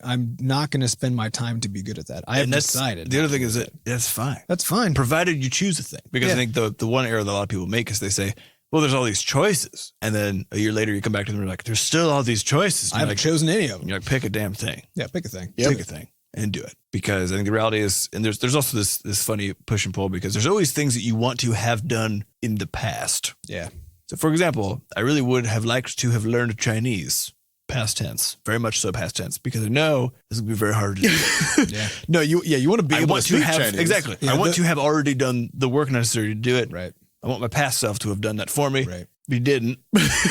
I'm not going to spend my time to be good at that. I have decided. The other thing is that that's fine. That's fine. Provided you choose a thing. Because I think the one error that a lot of people make is they say, well, there's all these choices. And then a year later you come back to them and you're like, there's still all these choices. I haven't chosen any of them. You're like, pick a damn thing. Yeah, pick a thing. Pick a thing. And do it. Because I think the reality is, and there's also this funny push and pull because there's always things that you want to have done in the past. Yeah. So for example, I really would have liked to have learned Chinese past tense, very much so past tense, because I know this is going to be very hard to do. Yeah. No, you want to be able to speak Chinese. Exactly. Yeah, I want to have already done the work necessary to do it. Right. I want my past self to have done that for me. Right. But he didn't.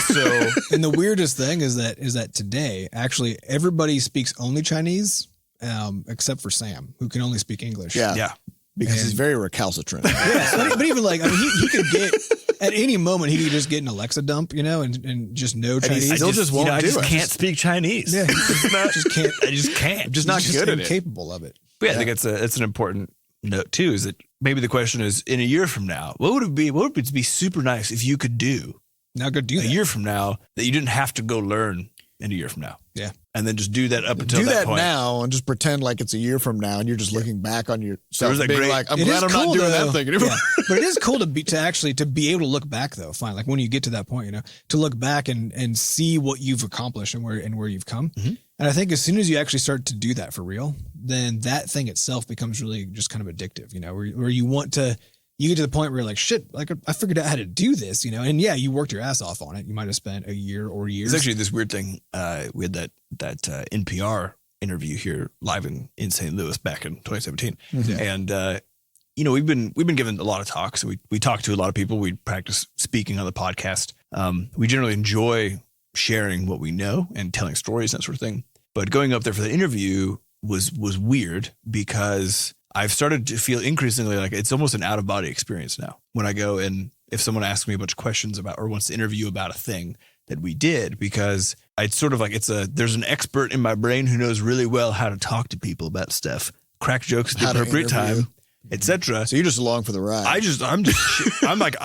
So, and the weirdest thing is that today, actually, everybody speaks only Chinese, except for Sam, who can only speak English. yeah. Because he's very recalcitrant. Yeah, but even like, I mean, he could get at any moment he could just get an Alexa dump, and just know Chinese. I just won't I do just it. can't speak Chinese. Yeah, just can't. I just can't. I'm just not He's good at it. incapable of it. But yeah, I think it's an important note too. Is that maybe the question is, in a year from now, what would it be? What would it be super nice if you could do Now go do a that. year from now that you didn't have to go learn in a year from now? Yeah. And then just do that up until Do that point. now and just pretend like it's a year from now, and you're just looking back on yourself, There was that being great- like, "I'm It glad is I'm not cool, doing though. that thing anymore." Yeah. But it is cool to be able to look back though. Fine, like when you get to that point, to look back and see what you've accomplished and where you've come. Mhm. And I think as soon as you actually start to do that for real, then that thing itself becomes really just kind of addictive. Where you want to. You get to the point where you're like, shit, like I figured out how to do this, and yeah, you worked your ass off on it. You might have spent a year or years. It's actually this weird thing. We had that NPR interview here live in St. Louis back in 2017, and we've been given a lot of talks. So we talk to a lot of people. We practice speaking on the podcast. We generally enjoy sharing what we know and telling stories, that sort of thing. But going up there for the interview was weird because I've started to feel increasingly like it's almost an out of body experience now when I go and if someone asks me a bunch of questions about or wants to interview about a thing that we did, because it's sort of like there's an expert in my brain who knows really well how to talk to people about stuff, crack jokes at the How to appropriate interview. time, etc. So you're just along for the ride. I'm like,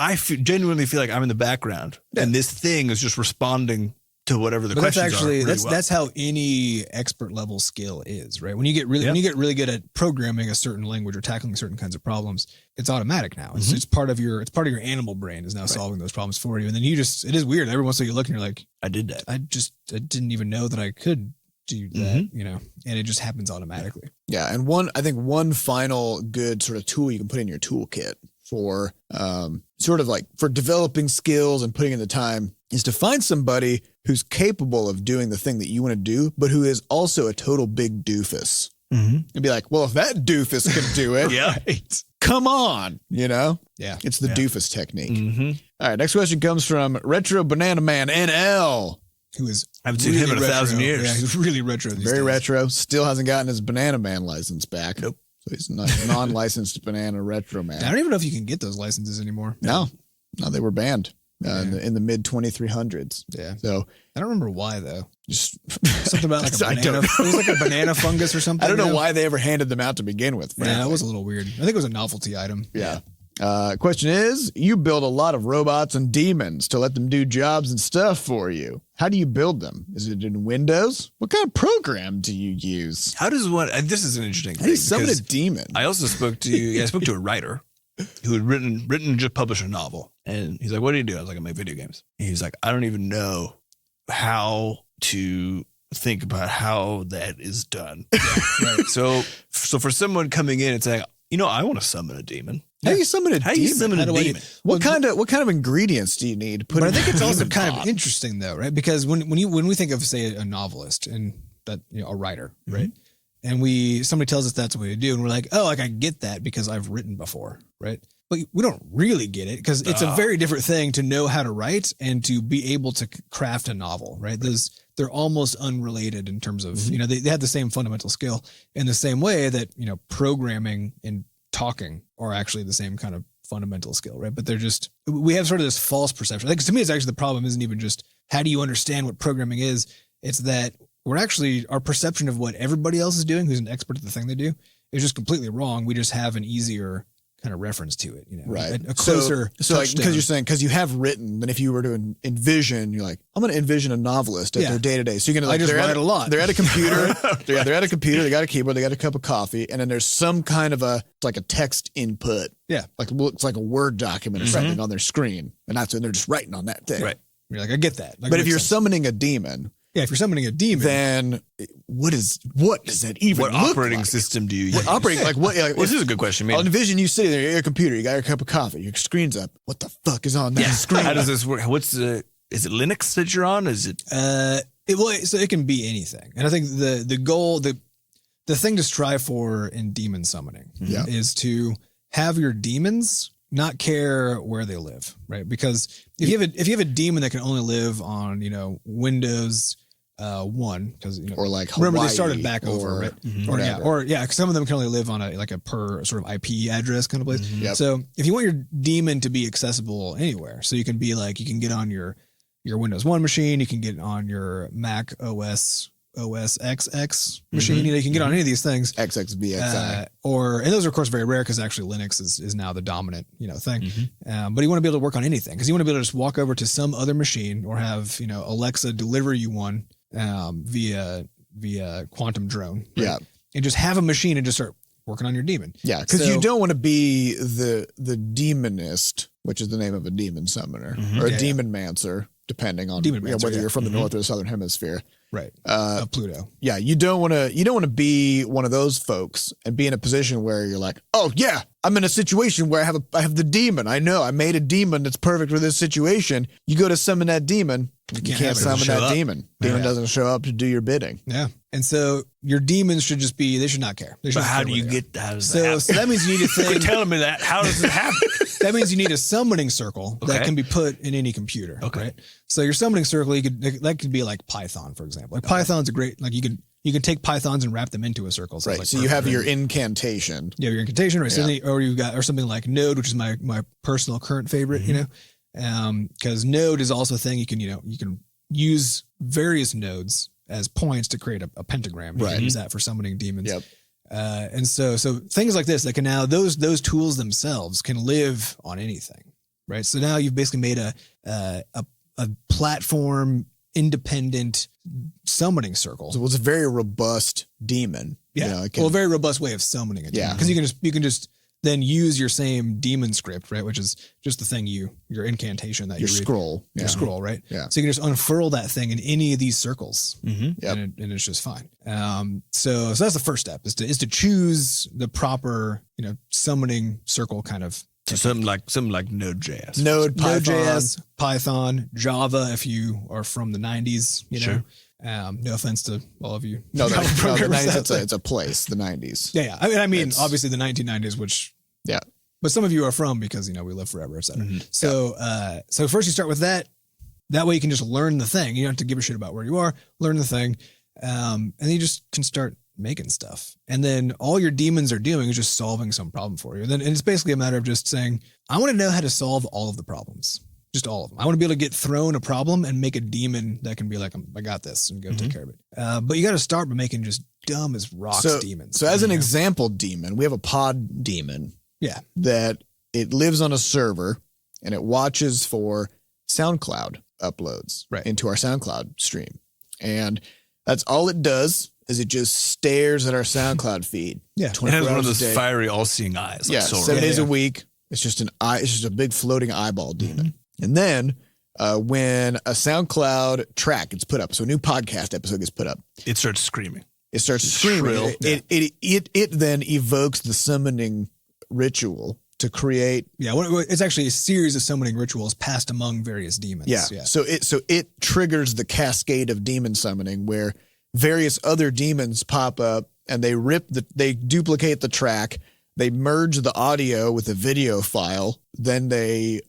genuinely feel like I'm in the background and this thing is just responding to whatever the But questions that's actually are. Really well. that's how any expert level skill is, right? When you get really good at programming a certain language or tackling certain kinds of problems, it's automatic now. It's part of your animal brain is now solving those problems for you. And then it is weird. Every once in a while you look and you're like, I did that. I didn't even know that I could do that, and it just happens automatically. Yeah, and I think one final good sort of tool you can put in your toolkit for sort of like for developing skills and putting in the time is to find somebody who's capable of doing the thing that you want to do, but who is also a total big doofus. And be like, well, if that doofus can do it, Yeah. come on, Yeah. It's the doofus technique. Mm-hmm. All right, next question comes from Retro Banana Man NL. Who is I haven't seen him in 1,000 years. Yeah, he's really retro. These Very days. retro. Still hasn't gotten his Banana Man license back. Nope. So he's not non-licensed Banana Retro Man. I don't even know if you can get those licenses anymore. No, they were banned in the mid 2300s. Yeah. So I don't remember why though. just Something about like a I banana. don't It was like a banana fungus or something. I don't know why they ever handed them out to begin with. Yeah, frankly. that was a little weird. I think it was a novelty item. Yeah. Question is, you build a lot of robots and demons to let them do jobs and stuff for you. How do you build them? Is it in Windows? What kind of program do you use? How does one? This is an interesting How do you thing. summon a because demon? I also spoke to a writer who had written and just published a novel, and he's like, "What do you do?" I was like, "I make video games." And he's like, "I don't even know how to think about how that is done." Right. So for someone coming in and saying, I want to summon a demon. How do you summon a How do you demon? summon How a do I- demon? What kind of ingredients do you need to put But I in think a it's also demon kind pot? of interesting though, right? Because when we think of say a novelist and that a writer, right? And somebody tells us that's what we do, and we're like, oh, like I get that because I've written before, right? But we don't really get it because it's a very different thing to know how to write and to be able to craft a novel, right? They're almost unrelated in terms of they have the same fundamental skill in the same way that programming and talking are actually the same kind of fundamental skill, right? But we have sort of this false perception. I think to me, it's actually the problem isn't even just how do you understand what programming is? It's that our perception of what everybody else is doing, who's an expert at the thing they do, is just completely wrong. We just have an easier kind of reference to it, Right. A closer. So like, touchdown. because you're saying, because you have written, then if you were to envision, you're like, I'm going to envision a novelist at Yeah. their day to day. So you're going to I just they're write at a lot. They're at a computer. they're at a computer. They got a keyboard. They got a cup of coffee. And then there's some kind of like a text input. Yeah. Like it looks like a Word document or something on their screen. And they're just writing on that thing. Right. You're like, I get that. Like, But it if makes you're sense. summoning a demon, if you're summoning a demon, then what does that even What look operating like? system do you use? What operating like what? Like, Well, this is a good question. I'll envision you sitting there at your computer. You got your cup of coffee. Your screen's up. What the fuck is on that screen? How does this work? Is it Linux that you're on? Is it So it can be anything. And I think the goal, the thing to strive for in demon summoning is to have your demons not care where they live, right? Because if you have a demon that can only live on, Windows 1, because or like remember Hawaii, they started back over, right? Or some of them can only live on a per sort of IP address kind of place. Yep. So if you want your demon to be accessible anywhere, so you can be like, you can get on your Windows 1 machine, you can get on your Mac OS XX machine, you can get on any of these things. XXVXI. And those are of course very rare because actually Linux is now the dominant, thing. But you want to be able to work on anything because you want to be able to just walk over to some other machine or have, Alexa deliver you one via quantum drone. Right? Yeah. And just have a machine and just start working on your demon. Yeah. Because you don't want to be the demonist, which is the name of a demon summoner or a demon mancer, depending on whether you're from the north or the southern hemisphere. Right. Pluto. Yeah. You don't want to be one of those folks and be in a position where you're like, oh yeah, I'm in a situation where I have the demon. I know I made a demon that's perfect for this situation. You go to summon that demon. You can't summon that demon. Demon doesn't show up to do your bidding. Yeah. And so your demons should just be, they should not care. But how do you get that? So that means you need a thing. Quit telling me that. How does it happen? That means you need a summoning circle that can be put in any computer. Okay. Right? So your summoning circle, that could be like Python, for example. Like Python's a great, like you can take Pythons and wrap them into a circle. So right. Like so you have your incantation. You have your incantation, right? Yeah. So or something like Node, which is my personal current favorite, because Node is also a thing you can use various nodes as points to create a pentagram. You can use that for summoning demons. Yep. And so things like this that can now those tools themselves can live on anything, right? So now you've basically made a platform independent summoning circle. So it's a very robust demon. Yeah, a very robust way of summoning it. Yeah, because you can just then use your same demon script, right? Which is just the thing your incantation that your scroll, your scroll, right? Yeah. So you can just unfurl that thing in any of these circles, and it's just fine. So that's the first step is to choose the proper summoning circle kind of. So something like Node.js, Node.js, Python, Java. If you are from the 90s, Sure. No offense to all of you. No, the 90s, it's a place. The 90s. Yeah. I mean, obviously the 1990s, which but some of you are from because we live forever, etc. So, so first you start with that. That way you can just learn the thing. You don't have to give a shit about where you are. Learn the thing, and then you just can start making stuff. And then all your demons are doing is just solving some problem for you. And it's basically a matter of just saying, I want to know how to solve all of the problems. Just all of them. I want to be able to get thrown a problem and make a demon that can be like, I got this and go take care of it. But you got to start by making just dumb as rocks demons. So as an example demon, we have a pod demon. Yeah. That it lives on a server and it watches for SoundCloud uploads into our SoundCloud stream. And that's all it does is it just stares at our SoundCloud feed. Yeah. It has one of those fiery all-seeing eyes. Like 7 days a week. It's just it's just a big floating eyeball demon. And then when a SoundCloud track gets put up, so a new podcast episode gets put up, it starts screaming. It starts screaming. It then evokes the summoning ritual to create. Yeah, it's actually a series of summoning rituals passed among various demons. Yeah. So it triggers the cascade of demon summoning where various other demons pop up and they duplicate the track, they merge the audio with a video file, then they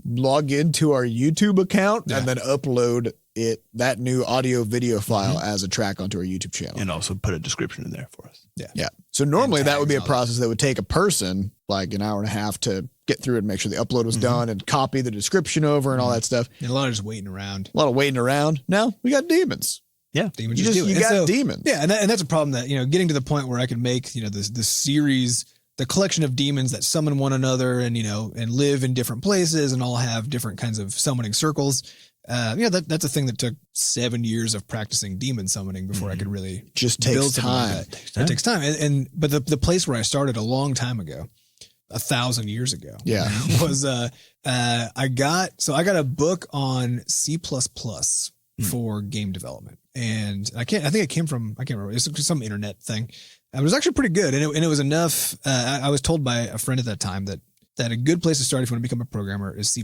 log into our YouTube account and then upload that new audio video file as a track onto our YouTube channel. And also put a description in there for us. Yeah. So normally that would be a process that would take a person like an hour and a half to get through it and make sure the upload was done and copy the description over and all that stuff. And a lot of just waiting around. A lot of waiting around. Now we got demons. Yeah. Demons you got demons. Yeah. And that's a problem that, getting to the point where I could make, this series, the collection of demons that summon one another and, and live in different places and all have different kinds of summoning circles. That's a thing that took 7 years of practicing demon summoning before I could really just takes time. Like it takes time. But the place where I started a long time ago, 1,000 years ago, was I got a book on C++ for game development, and I can't remember. It's some internet thing. It was actually pretty good, and it was enough. I was told by a friend at that time that a good place to start if you want to become a programmer is C++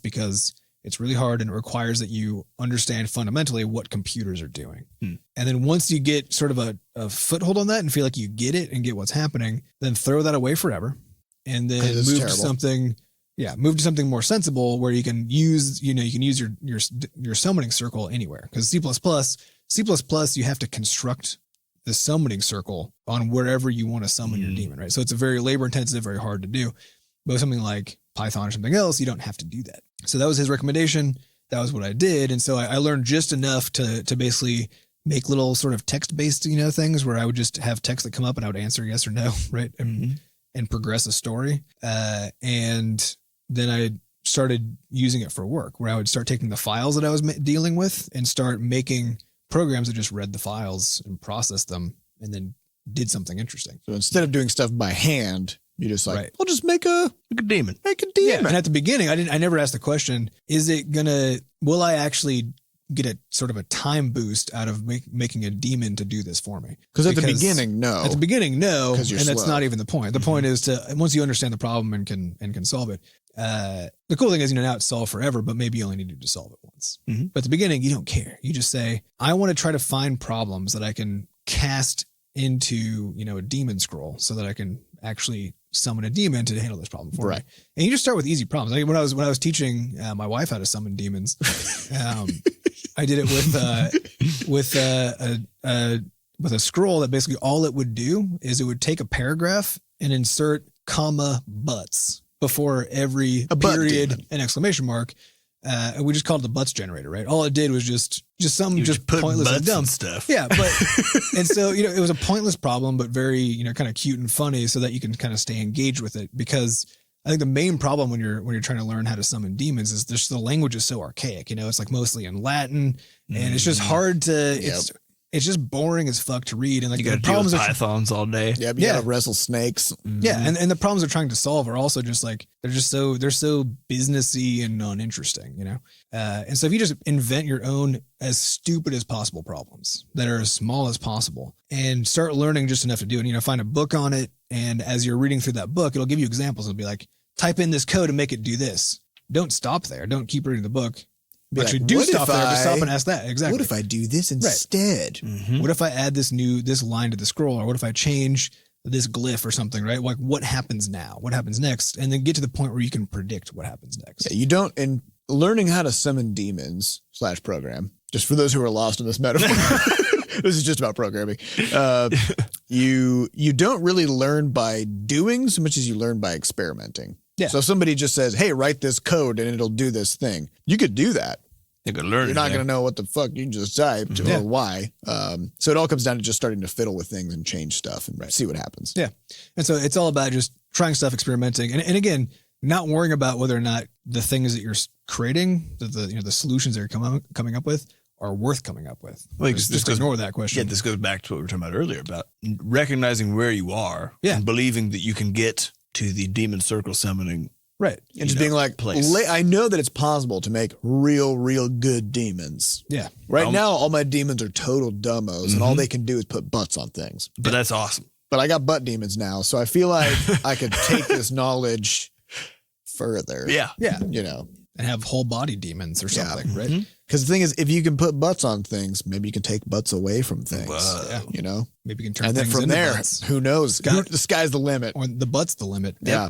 because It's really hard, and it requires that you understand fundamentally what computers are doing. And then once you get sort of a foothold on that and feel like you get it and get what's happening, then throw that away forever, and then move to something. Yeah, move to something more sensible where you can use, your summoning circle anywhere. Because C++, you have to construct the summoning circle on wherever you want to summon your demon, right? So it's a very labor intensive, very hard to do. But something like Python or something else, you don't have to do that. So that was his recommendation. That was what I did. And so I learned just enough to basically make little sort of text-based, things where I would just have text that come up and I would answer yes or no, right? And progress a story. And then I started using it for work, where I would start taking the files that I was dealing with and start making programs that just read the files and processed them and then did something interesting. So instead of doing stuff by hand, you just I'll just make a demon. Yeah. And at the beginning, I never asked the question, will I actually get a sort of a time boost out of making a demon to do this for me? Because at the beginning, no. At the beginning, no. And that's not even the point. The point is once you understand the problem and can solve it. The cool thing is, now it's solved forever, but maybe you only need to solve it once. But at the beginning, you don't care. You just say, I want to try to find problems that I can cast into, a demon scroll so that I can actually summon a demon to handle this problem for me. And you just start with easy problems. When I was teaching my wife how to summon demons, I did it with a scroll that basically all it would do is it would take a paragraph and insert comma butts before every period and exclamation mark. And we just called it the butts generator, right? All it did was just pointless and dumb stuff. Yeah, but and so it was a pointless problem, but very kind of cute and funny, so that you can kind of stay engaged with it. Because I think the main problem when you're trying to learn how to summon demons is the language is so archaic. It's like mostly in Latin, and it's just hard to. It's just boring as fuck to read, and like you got to deal with pythons all day. Yeah, you got to wrestle snakes. Yeah, and the problems they're trying to solve are also just like they're so businessy and uninteresting, And so if you just invent your own as stupid as possible problems that are as small as possible, and start learning just enough to do it, find a book on it, and as you're reading through that book, it'll give you examples. It'll be like, type in this code and make it do this. Don't stop there. Don't keep reading the book. Actually, do stop there. Just stop and ask that. Exactly. What if I do this instead? Right. What if I add this line to the scroll, or what if I change this glyph or something? Right? Like, what happens now? What happens next? And then get to the point where you can predict what happens next. Yeah, you don't. In learning how to summon demons / program, just for those who are lost in this metaphor, this is just about programming. You don't really learn by doing so much as you learn by experimenting. Yeah. So if somebody just says, hey, write this code and it'll do this thing, you could do that. You could learn. You're not going to know what the fuck you just typed or why. So it all comes down to just starting to fiddle with things and change stuff and see what happens. Yeah. And so it's all about just trying stuff, experimenting. And again, not worrying about whether or not the things that you're creating, the solutions that you're coming up with are worth coming up with. Well, just ignore that question. Yeah, this goes back to what we were talking about earlier about recognizing where you are and believing that you can get to the demon circle summoning. Right. And just being like, I know that it's possible to make real good demons. Yeah. Right now, all my demons are total dumbos and all they can do is put butts on things. But that's awesome. But I got butt demons now. So I feel like I could take this knowledge further. Yeah. Yeah. And have whole body demons or something, right? Because the thing is, if you can put butts on things, maybe you can take butts away from things. Maybe you can turn and then things from into there, butts. Who knows? The sky's the limit. Or the butt's the limit. Yeah.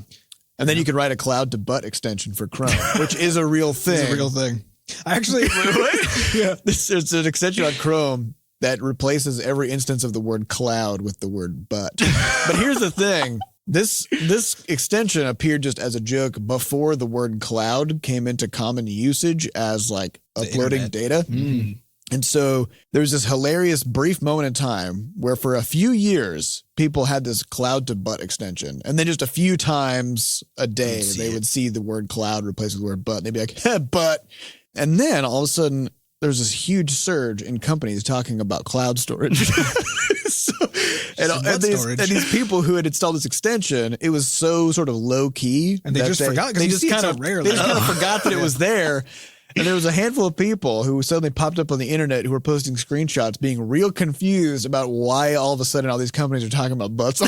And then you could write a cloud to butt extension for Chrome, which is a real thing. It's a real thing. I actually, it's an extension on Chrome that replaces every instance of the word cloud with the word butt. But here's the thing. This extension appeared just as a joke before the word cloud came into common usage as like uploading data. And so there's this hilarious brief moment in time where for a few years, people had this cloud to butt extension. And then just a few times a day, they would see the word cloud replaced with the word butt. And they'd be like, hey, butt. And then all of a sudden, there's this huge surge in companies talking about cloud storage. And these people who had installed this extension, it was so sort of low key. And they just forgot. They just kind of forgot that it was there. And there was a handful of people who suddenly popped up on the internet who were posting screenshots being real confused about why all of a sudden all these companies are talking about butts.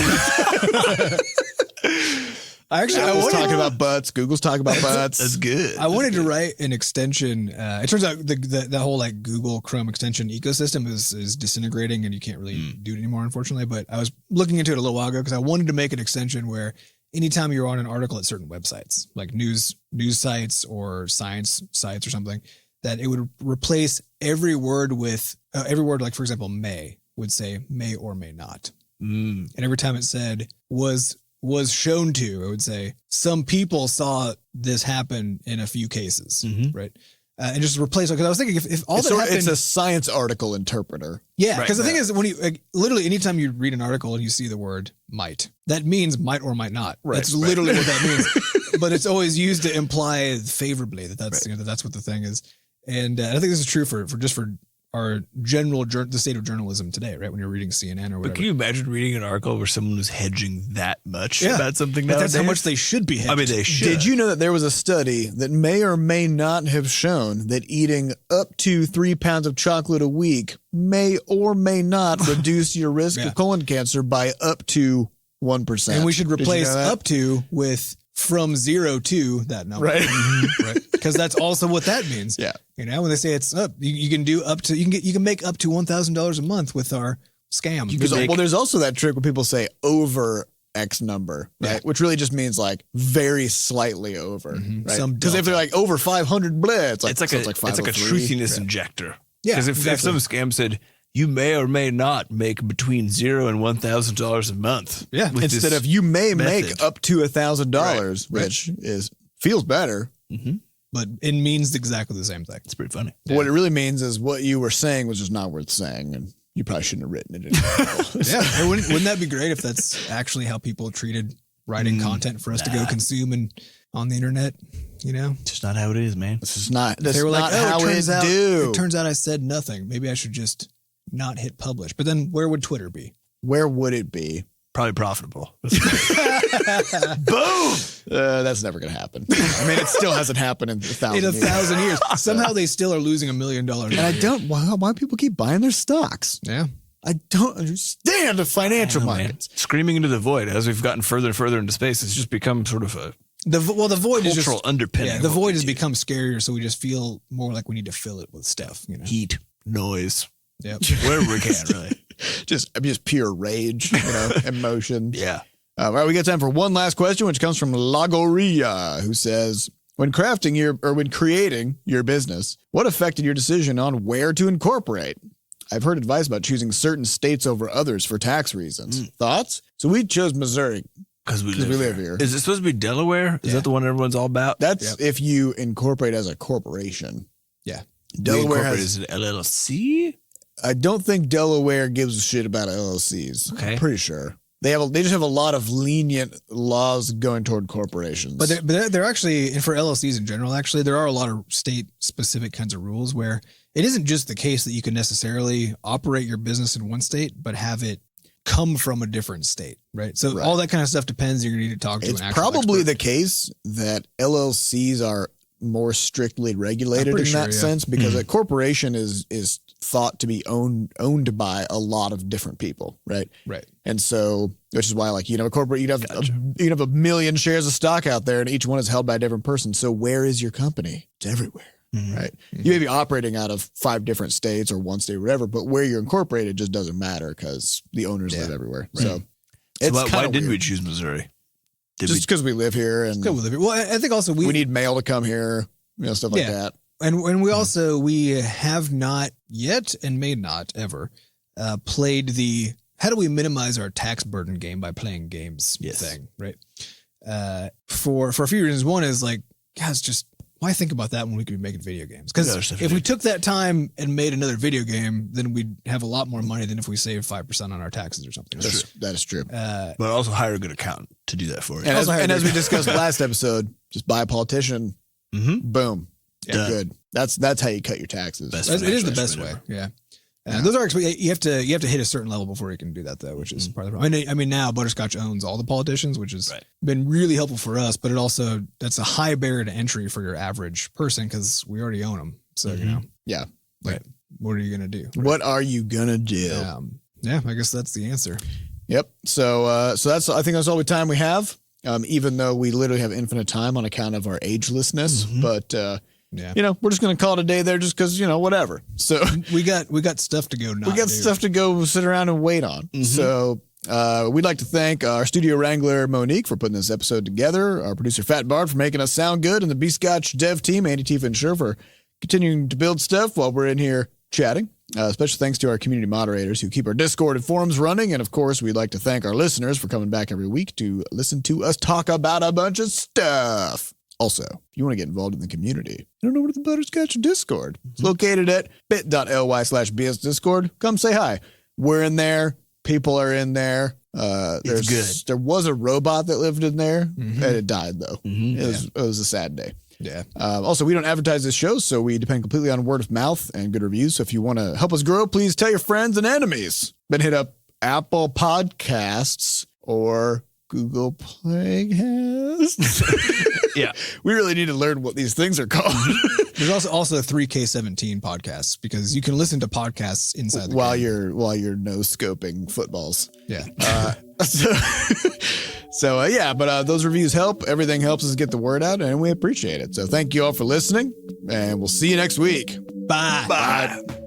Apple's talking about butts. Google's talking about butts. That's good. I wanted to write an extension. It turns out the whole like Google Chrome extension ecosystem is disintegrating and you can't really do it anymore, unfortunately. But I was looking into it a little while ago because I wanted to make an extension where anytime you're on an article at certain websites, like news sites or science sites or something, that it would replace every word with like, for example, may would say may or may not. And every time it said was shown to, it would say some people saw this happen in a few cases, right? And just replace it. Because I was thinking if all that happened, it's a science article interpreter. Yeah, because the thing is, when you literally anytime you read an article and you see the word might, that means might or might not. Right, that's literally what that means. But it's always used to imply favorably that's that's what the thing is. And I think this is true for our the state of journalism today, right? When you're reading CNN or whatever. But can you imagine reading an article where someone was hedging that much about something? But that's how much they should be hedged. I mean, they should. Did you know that there was a study that may or may not have shown that eating up to 3 pounds of chocolate a week may or may not reduce your risk of colon cancer by up to 1%? And we should replace up to with from 0 to that number. Right. Right. Because that's also what that means. Yeah. You know, when they say it's up, you can do up to, you can make up to $1,000 a month with our scam. There's also that trick where people say over X number, right? Which really just means like very slightly over, right? Because if they're like over 500, blah, it's like a truthiness injector. Yeah. Because if some scam said, you may or may not make between $0 and $1,000 a month. Yeah. Instead of you may make up to $1,000, which feels better. But it means exactly the same thing. It's pretty funny. But what it really means is what you were saying was just not worth saying, and you probably shouldn't have written it. Yeah. Wouldn't that be great if that's actually how people treated writing content for us to go consume and on the internet? You know, it's just not how it is, man. This is not. They were like, how it turns out I said nothing. Maybe I should just not hit publish. But then where would Twitter be? Where would it be? Probably profitable. Boom! That's never going to happen. I mean, it still hasn't happened in 1,000 years. Somehow they still are losing $1 million. And I don't, why people keep buying their stocks? Yeah. I don't understand the financial markets. Man. Screaming into the void as we've gotten further and further into space, it's just become sort of the void is just underpinning. Yeah, the void has become scarier, so we just feel more like we need to fill it with stuff. You know, heat, noise. Yep. Wherever we can, really. just pure rage, emotion. Yeah. All right, we got time for one last question, which comes from Lagoria, who says, when creating your business, what affected your decision on where to incorporate? I've heard advice about choosing certain states over others for tax reasons. Thoughts? So we chose Missouri. Because we live here. Is it supposed to be Delaware? Is that the one everyone's all about? That's if you incorporate as a corporation. Yeah. Delaware has an LLC? I don't think Delaware gives a shit about LLCs. Okay. I'm pretty sure. They just have a lot of lenient laws going toward corporations. But they're actually, and for LLCs in general, actually, there are a lot of state-specific kinds of rules where it isn't just the case that you can necessarily operate your business in one state, but have it come from a different state, right? So all that kind of stuff depends. You're going to need to talk to an actual probably expert. The case that LLCs are more strictly regulated in that sense because a corporation is thought to be owned by a lot of different people, right? Right. And so, which is why, like, a corporate, you'd have 1 million shares of stock out there, and each one is held by a different person. So where is your company? It's everywhere, right? You may be operating out of 5 different states or one state, or whatever, but where you're incorporated just doesn't matter because the owners live everywhere. Right. So why did we choose Missouri? Just because we live here, and well, I think also we need mail to come here, stuff like that. And we also, we have not yet and may not ever played the how do we minimize our tax burden game by playing games thing, right? For a few reasons. One is like, guys, just why think about that when we could be making video games? Because if we took that time and made another video game, then we'd have a lot more money than if we saved 5% on our taxes or something. That is true. But also hire a good accountant to do that for you. And as we discussed last episode, just buy a politician. Boom. Yeah. Good. That's how you cut your taxes. It is the best way. Yeah. Those are you have to hit a certain level before you can do that though, which is part of the problem. I mean now Butterscotch owns all the politicians, which has been really helpful for us, but that's a high barrier to entry for your average person because we already own them. So what are you gonna do? What are you gonna do? I guess that's the answer. Yep. So that's I think that's all the time we have. even though we literally have infinite time on account of our agelessness. But, Yeah. you know, we're just going to call it a day there just because, you know, whatever. So We got stuff to go. we got stuff to go sit around and wait on. So we'd like to thank our studio wrangler, Monique, for putting this episode together, our producer, Fat Bard, for making us sound good, and the Butterscotch dev team, Andy, Tifa, and Sher, for continuing to build stuff while we're in here chatting. Special thanks to our community moderators who keep our Discord and forums running. And of course, we'd like to thank our listeners for coming back every week to listen to us talk about a bunch of stuff. Also, if you want to get involved in the community, head on over to the Butterscotch Discord. It's located at bit.ly/bsdiscord. Come say hi. We're in there. People are in there. It's good. There was a robot that lived in there, and it died, though. It was a sad day. Yeah. Also, we don't advertise this show, so we depend completely on word of mouth and good reviews. So if you want to help us grow, please tell your friends and enemies. Then hit up Apple Podcasts or Google Playcasts. Yeah. We really need to learn what these things are called. There's also 3K17 podcasts because you can listen to podcasts inside the while game. you're no scoping footballs. Yeah. But those reviews help. Everything helps us get the word out, and we appreciate it. So thank you all for listening, and we'll see you next week. Bye. Bye.